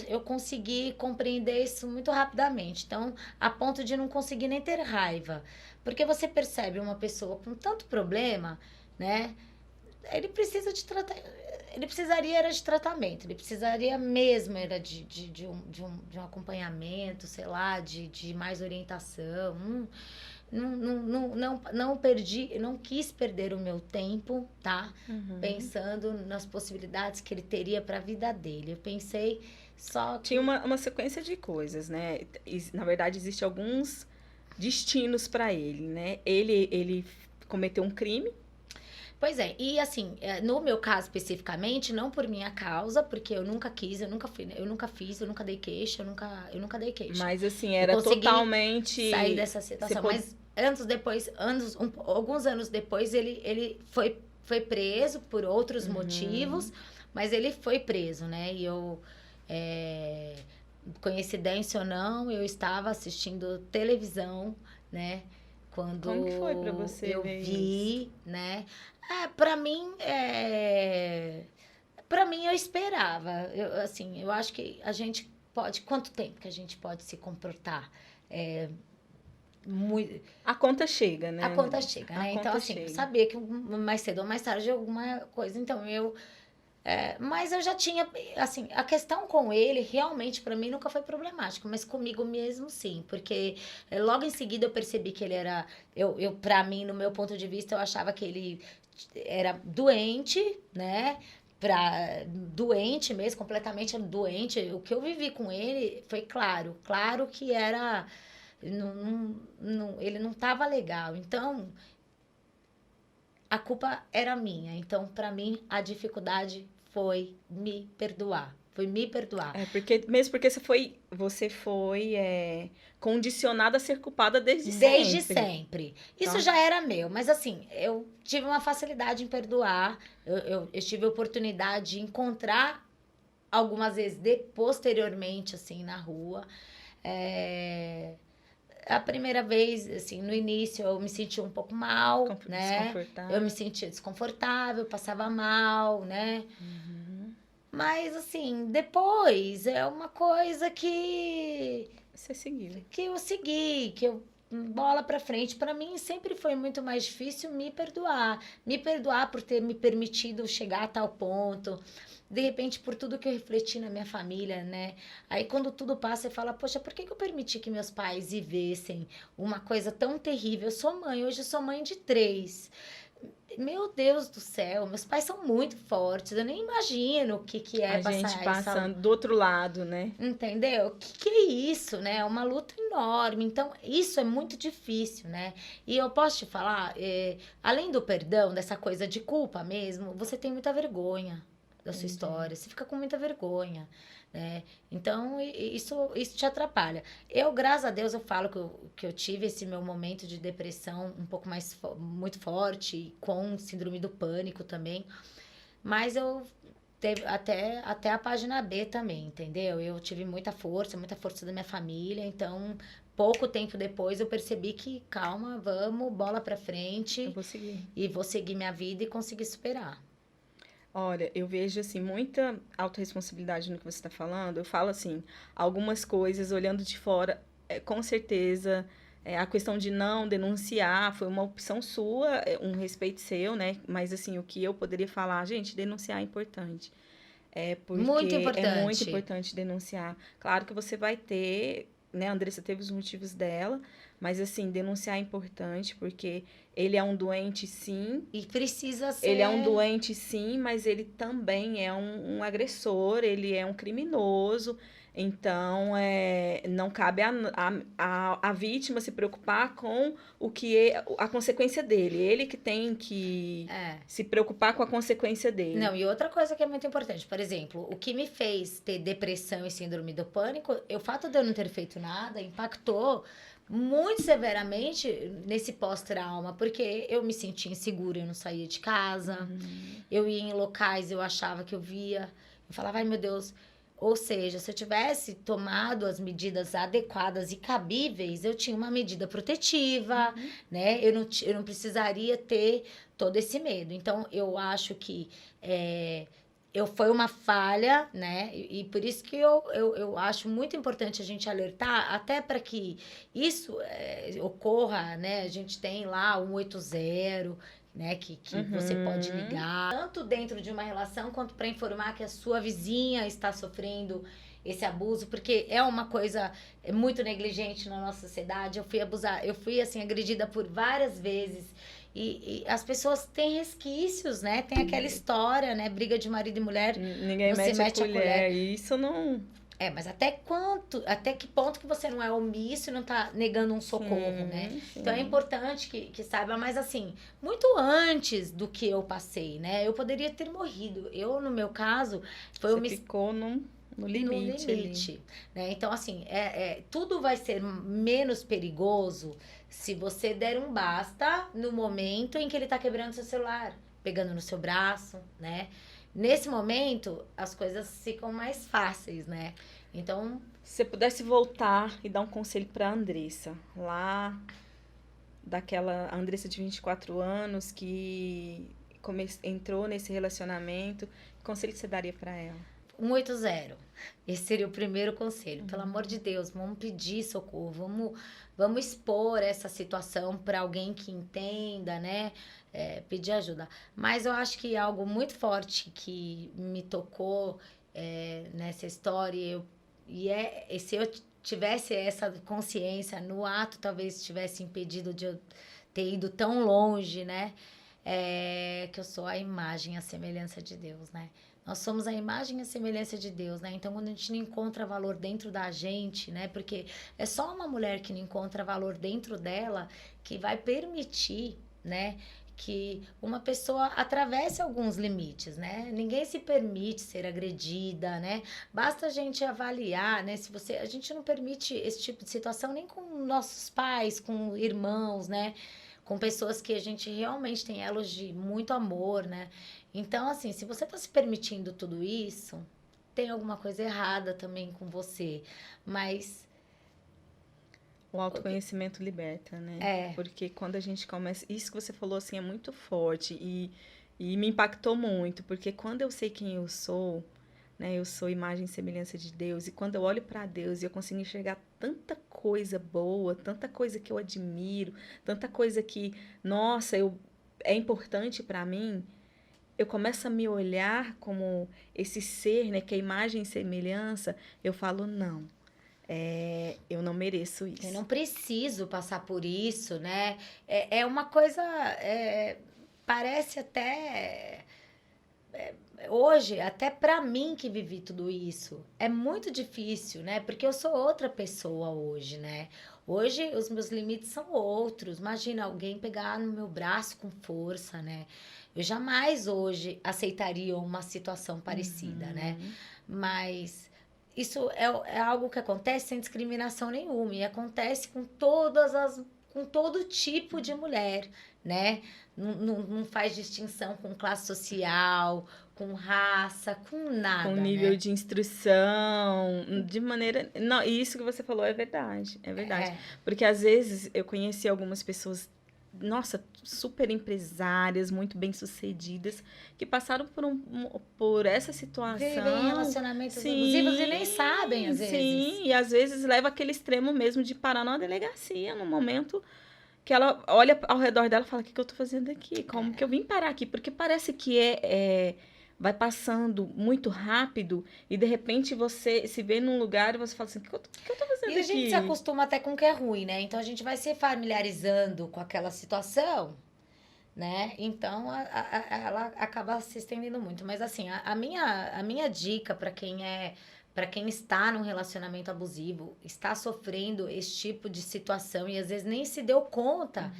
Eu consegui compreender isso muito rapidamente. Então, a ponto de não conseguir nem ter raiva. Porque você percebe uma pessoa com tanto problema, né? Ele precisa de tratamento. Ele precisaria era de tratamento. Ele precisaria mesmo era de um acompanhamento, sei lá, de mais orientação. Não quis perder o meu tempo, tá? Pensando nas possibilidades que ele teria para a vida dele. Eu pensei só que... Tinha uma sequência de coisas, né? Na verdade, existem alguns destinos para ele, né? Ele cometeu um crime. Pois é, e assim, no meu caso especificamente, não por minha causa, porque eu nunca quis, eu nunca fiz, eu nunca dei queixa, eu nunca dei queixa. Mas assim, era totalmente... sair dessa situação, mas alguns anos depois, ele foi preso por outros motivos, mas ele foi preso, né? E eu, coincidência ou não, eu estava assistindo televisão, né? Quando Como que foi pra você eu ver vi, isso? né? Pra mim, eu esperava. Eu acho que a gente pode... Quanto tempo que a gente pode se comportar? A conta chega, né? A conta chega, né? Então, assim, chega. Eu sabia que mais cedo ou mais tarde alguma coisa. Então, mas eu já tinha, assim, a questão com ele realmente para mim nunca foi problemática, mas comigo mesmo sim, porque logo em seguida eu percebi que ele era, para mim, no meu ponto de vista, eu achava que ele era doente, né? Doente mesmo, completamente doente. O que eu vivi com ele foi claro que era Ele não estava legal. Então, a culpa era minha. Então, para mim, a dificuldade foi me perdoar. Foi me perdoar. Mesmo porque você foi condicionada a ser culpada desde sempre. Desde sempre. Isso Tá. já era meu. Mas assim, eu tive uma facilidade em perdoar. Eu tive a oportunidade de encontrar algumas vezes posteriormente, assim, na rua. A primeira vez, assim, no início eu me sentia um pouco mal, né? Desconfortável. Eu me sentia desconfortável, passava mal, né? Mas, assim, depois é uma coisa que Você seguiu. que eu segui, que eu bola pra frente. Pra mim sempre foi muito mais difícil me perdoar. Me perdoar por ter me permitido chegar a tal ponto. De repente, por tudo que eu refleti na minha família, né? Aí, quando tudo passa, você fala, poxa, por que eu permiti que meus pais vivessem uma coisa tão terrível? Eu sou mãe, hoje eu sou mãe de 3. Meu Deus do céu, meus pais são muito fortes. Eu nem imagino o que é A passar gente essa. passando do outro lado, né? Entendeu? O que é isso, né? É uma luta enorme. Então, isso é muito difícil, né? E eu posso te falar, além do perdão, dessa coisa de culpa mesmo, você tem muita vergonha da sua história. Você fica com muita vergonha, né? Então, isso te atrapalha. Eu, graças a Deus, eu falo que eu tive esse meu momento de depressão um pouco mais muito forte, com síndrome do pânico também. Mas eu teve até a página B também, entendeu? Eu tive muita força da minha família, então pouco tempo depois eu percebi que calma, vamos, bola pra Eu frente vou seguir. e vou seguir minha vida e conseguir superar. Olha, eu vejo, assim, muita autorresponsabilidade no que você está falando. Eu falo, assim, algumas coisas, olhando de fora, com certeza, a questão de não denunciar foi uma opção sua, um respeito seu, né? Mas, assim, o que eu poderia falar, gente, denunciar é importante. Muito Porque é muito importante. importante denunciar. Claro que você vai ter, né? A Andressa teve os motivos dela, mas, assim, denunciar é importante, porque ele é um doente, sim. E precisa Ele é um ser. doente, sim, mas ele também é um agressor, ele é um criminoso. Então, não cabe a vítima se preocupar com o que é a consequência dele. Ele que tem que É. se preocupar com a consequência dele. Não, e outra coisa que é muito importante, por exemplo, o que me fez ter depressão e síndrome do pânico, o fato de eu não ter feito nada impactou muito severamente nesse pós-trauma, porque eu me sentia insegura, eu não saía de casa, eu ia em locais, eu achava que eu via, eu falava, ai meu Deus. Ou seja, se eu tivesse tomado as medidas adequadas e cabíveis, eu tinha uma medida protetiva, né? Eu não precisaria ter todo esse medo. Então, eu acho que foi uma falha, né? E por isso que eu acho muito importante a gente alertar, até para que isso ocorra, né? A gente tem lá 180, né? Que você pode ligar, tanto dentro de uma relação, quanto para informar que a sua vizinha está sofrendo esse abuso, porque é uma coisa muito negligente na nossa sociedade. Eu fui assim, agredida por várias vezes. E as pessoas têm resquícios, né? Tem aquela história, né? Briga de marido e mulher. Ninguém Você mete a colher. Isso não... Mas até que ponto que você não é omisso e não tá negando um socorro, né? Sim. Então é importante que saiba, mas assim, muito antes do que eu passei, né? Eu poderia ter morrido. Eu, no meu caso, Você ficou no limite. No limite, né? Então, assim, tudo vai ser menos perigoso se você der um basta no momento em que ele tá quebrando seu celular, pegando no seu braço, né? Nesse momento, as coisas ficam mais fáceis, né? Então... Se você pudesse voltar e dar um conselho pra Andressa, lá daquela Andressa de 24 anos que entrou nesse relacionamento, que conselho que você daria pra ela? 180. Esse seria o primeiro conselho. Pelo amor de Deus, vamos pedir socorro, vamos expor essa situação para alguém que entenda, né? Pedir ajuda. Mas eu acho que algo muito forte que me tocou nessa história, se eu tivesse essa consciência no ato, talvez tivesse impedido de eu ter ido tão longe, né? Que eu sou a imagem, a semelhança de Deus, né? Nós somos a imagem e a semelhança de Deus, né? Então, quando a gente não encontra valor dentro da gente, né? Porque é só uma mulher que não encontra valor dentro dela que vai permitir, né? Que uma pessoa atravesse alguns limites, né? Ninguém se permite ser agredida, né? Basta a gente avaliar, né? Se você, a gente não permite esse tipo de situação nem com nossos pais, com irmãos, né? Com pessoas que a gente realmente tem elos de muito amor, né? Então, assim, se você tá se permitindo tudo isso, tem alguma coisa errada também com você. Mas O autoconhecimento liberta, né? é, Porque quando a gente começa. Isso que você falou assim é muito forte e me impactou muito, porque quando eu sei quem eu sou, né? Eu sou imagem e semelhança de Deus, e quando eu olho para Deus e eu consigo enxergar tanta coisa boa, tanta coisa que eu admiro, tanta coisa que, nossa, é importante para mim, eu começo a me olhar como esse ser, né? Que é imagem e semelhança, eu falo, não. Eu não mereço eu isso. não preciso passar por isso, né? É uma coisa. Parece até. Hoje, até pra mim que vivi tudo isso, é muito difícil, né? Porque eu sou outra pessoa hoje, né? Hoje os meus limites são outros. Imagina alguém pegar no meu braço com força, né? Eu jamais hoje aceitaria uma situação parecida, né? Uhum. Mas isso é algo que acontece sem discriminação nenhuma e acontece com todas as com todo tipo de mulher, né? Não faz distinção com classe social, com raça, com Com nada, nível né? de instrução, de maneira. Não, e isso que você falou é verdade, é verdade. É, Porque às vezes eu conheci algumas pessoas, nossa, super empresárias, muito bem-sucedidas, que passaram por essa vivem em situação. relacionamentos abusivos e nem sabem, Sim, às vezes. sim. E às vezes leva aquele extremo mesmo de parar numa delegacia, num momento que ela olha ao redor dela e fala: o que, que eu tô fazendo aqui? Como que eu vim parar aqui? Porque parece que vai passando muito rápido e de repente você se vê num lugar e você fala assim: o que eu tô E fazendo a gente se aqui? acostuma até com o que é ruim, né? Então a gente vai se familiarizando com aquela situação, né? Então ela acaba se estendendo muito. Mas assim, a minha dica para quem está num relacionamento abusivo, está sofrendo esse tipo de situação e às vezes nem se deu conta,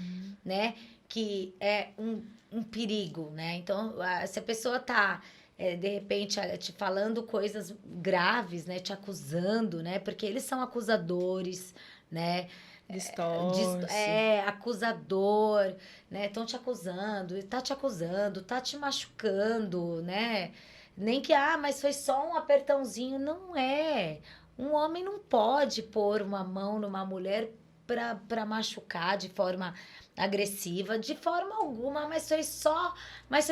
né? Que é um perigo, né? Então, se a pessoa tá de repente te falando coisas graves, né? Te acusando, né? Porque eles são acusadores, né? Distorce. Acusador, né? Estão te acusando, tá te machucando, né? Nem que, mas foi só um apertãozinho. Não é. Um homem não pode pôr uma mão numa mulher pra machucar de forma agressiva, de forma alguma, mas foi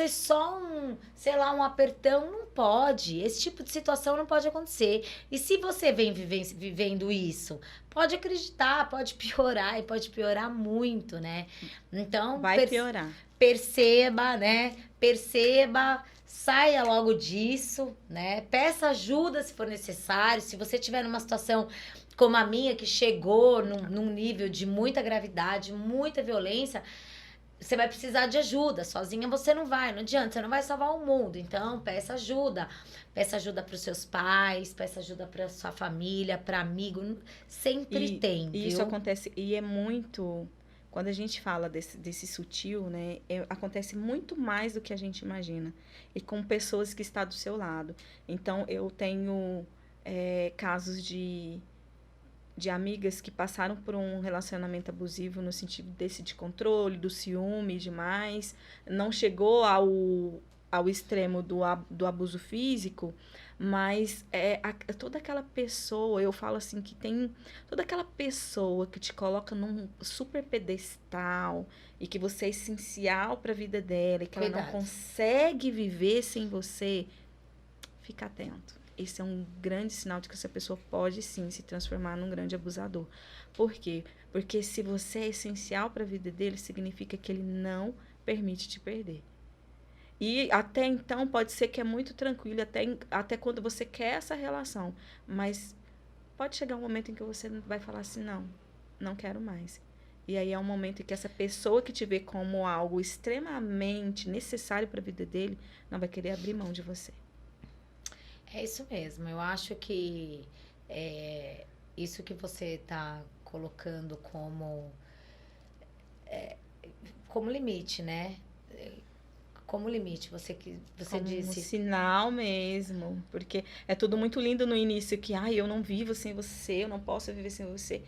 só um, sei lá, um apertão, não pode. Esse tipo de situação não pode acontecer. E se você vem vivendo isso, pode acreditar, pode piorar e pode piorar muito, né? Então, Vai piorar. perceba, né? Perceba, saia logo disso, né? Peça ajuda se for necessário. Se você estiver numa situação como a minha, que chegou num nível de muita gravidade, muita violência, você vai precisar de ajuda. Sozinha você não vai, não adianta, você não vai salvar o mundo. Então, peça ajuda. Peça ajuda para os seus pais, peça ajuda para sua família, para amigo. Sempre tem, E isso viu? acontece, e é muito. Quando a gente fala desse sutil, né? Acontece muito mais do que a gente imagina. E com pessoas que estão do seu lado. Então, eu tenho casos de amigas que passaram por um relacionamento abusivo no sentido desse de controle, do ciúme demais, não chegou ao extremo do abuso físico, mas toda aquela pessoa, eu falo assim, que tem toda aquela pessoa que te coloca num super pedestal e que você é essencial para a vida dela e que ela não Cuidado. consegue viver sem você, fica atento. Esse é um grande sinal de que essa pessoa pode sim se transformar num grande abusador. Por quê? Porque se você é essencial para a vida dele, significa que ele não permite te perder. E até então pode ser que é muito tranquilo, até quando você quer essa relação. Mas pode chegar um momento em que você vai falar assim: não, não quero mais. E aí é um momento em que essa pessoa que te vê como algo extremamente necessário para a vida dele, não vai querer abrir mão de você. É isso mesmo. Eu acho que isso que você está colocando como limite, né? Como limite, você Como um disse. sinal mesmo, porque é tudo muito lindo no início, que, ai, eu não vivo sem você, eu não posso viver sem você.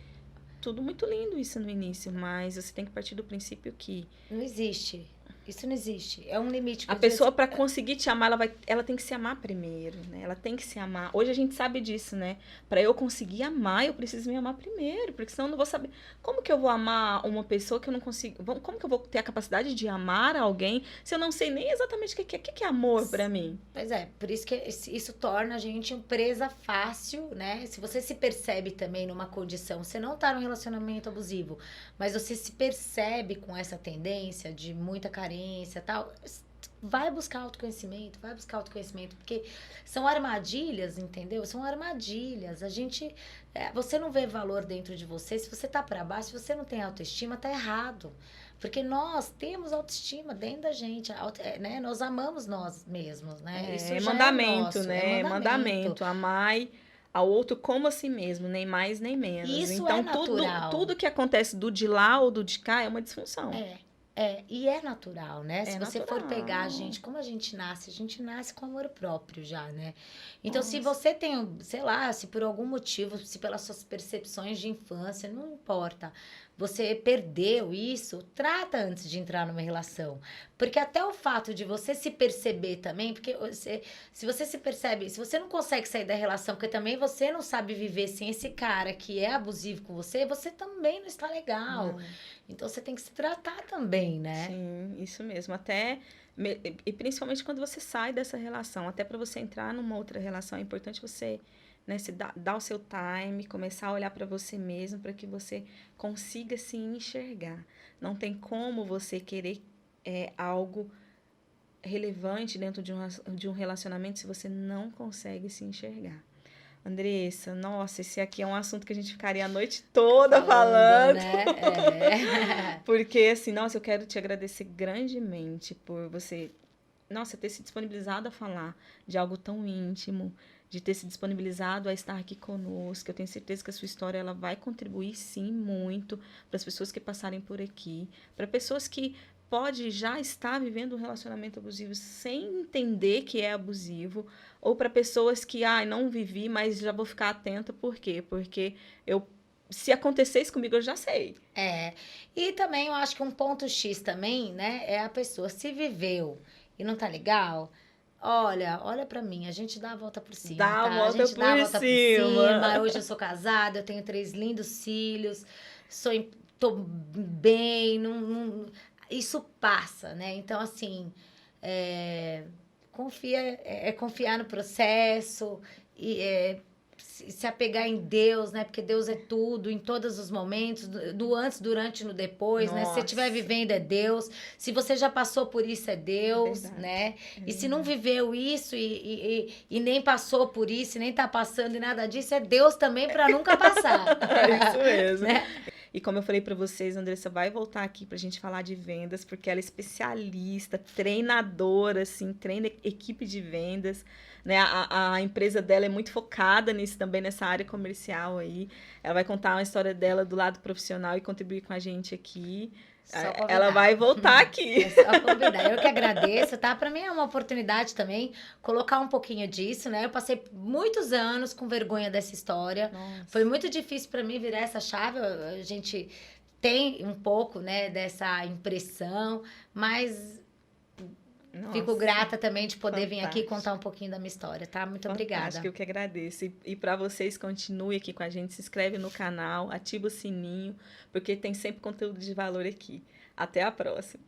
Tudo muito lindo isso no início, mas você tem que partir do princípio que Não existe. Isso não existe. É um limite. a pessoa, para conseguir te amar, ela tem que se amar primeiro, né? Ela tem que se amar. Hoje a gente sabe disso, né? Para eu conseguir amar, eu preciso me amar primeiro, porque senão eu não vou saber como que eu vou amar uma pessoa que eu não consigo. Como que eu vou ter a capacidade de amar alguém se eu não sei nem exatamente o que é amor para mim? Pois é, por isso que isso torna a gente presa fácil, né? Se você se percebe também numa condição, você não tá num relacionamento abusivo, mas você se percebe com essa tendência de muita carência e tal, vai buscar autoconhecimento, porque são armadilhas, entendeu? São armadilhas. Você não vê valor dentro de você, se você tá para baixo, se você não tem autoestima, tá errado. Porque nós temos autoestima dentro da gente, né? Nós amamos nós mesmos, né? Isso É já mandamento, é nosso, né? é mandamento. Amai ao outro como a si mesmo, nem mais nem menos. Isso é Então, natural. tudo que acontece do de lá ou do de cá é uma disfunção. E é natural, né? Se você for natural. pegar a gente a gente nasce com amor próprio já, né? Então, se Nossa. você tem, sei lá, se por algum motivo, se pelas suas percepções de infância, não importa, você perdeu isso, trata antes de entrar numa relação. Porque até o fato de você se perceber também, se você se percebe, se você não consegue sair da relação, porque também você não sabe viver sem esse cara que é abusivo com você, você também não está legal. Não. Então você tem que se tratar também, né? Sim, isso mesmo. E principalmente quando você sai dessa relação, até para você entrar numa outra relação, é importante você, né, dar o seu time, começar a olhar para você mesmo, para que você consiga se enxergar. Não tem como você querer algo relevante dentro de um relacionamento se você não consegue se enxergar. Andressa, nossa, esse aqui é um assunto que a gente ficaria a noite toda falando. Né? Porque, assim, nossa, eu quero te agradecer grandemente por você, nossa, ter se disponibilizado a falar de algo tão íntimo, de ter se disponibilizado a estar aqui conosco. Eu tenho certeza que a sua história ela vai contribuir, sim, muito para as pessoas que passarem por aqui, para pessoas que pode já estar vivendo um relacionamento abusivo sem entender que é abusivo, ou para pessoas que, não vivi, mas já vou ficar atenta. Por quê? Porque se acontecer isso comigo, eu já sei. E também eu acho que um ponto X também, né, é a pessoa se viveu e não tá legal. Olha pra mim, a gente dá a volta por cima, Dá a tá? volta A gente dá a por volta por cima. cima. Hoje eu sou casada, eu tenho 3 lindos filhos, tô bem, isso passa, né? Então, assim, confiar no processo e se apegar em Deus, né? Porque Deus é tudo, em todos os momentos, do antes, durante e no depois, né? Se você estiver vivendo, é Deus. Se você já passou por isso, é Deus, né? E se não viveu isso e nem passou por isso, e nem tá passando e nada disso, é Deus também para nunca passar. É isso mesmo. Né? E como eu falei para vocês, a Andressa vai voltar aqui para a gente falar de vendas, porque ela é especialista, treinadora, assim, treina equipe de vendas, né? A empresa dela é muito focada nisso também, nessa área comercial aí. Ela vai contar uma história dela do lado profissional e contribuir com a gente aqui. Ela vai voltar aqui. É só convidar. Eu que agradeço, tá? Para mim é uma oportunidade também colocar um pouquinho disso, né? Eu passei muitos anos com vergonha dessa história. Nossa. Foi muito difícil para mim virar essa chave. A gente tem um pouco, né, dessa impressão, mas fico grata também de poder vir aqui contar um pouquinho da minha história, tá? Muito obrigada. Acho que eu que agradeço. E para vocês, continue aqui com a gente, se inscreve no canal, ativa o sininho, porque tem sempre conteúdo de valor aqui. Até a próxima.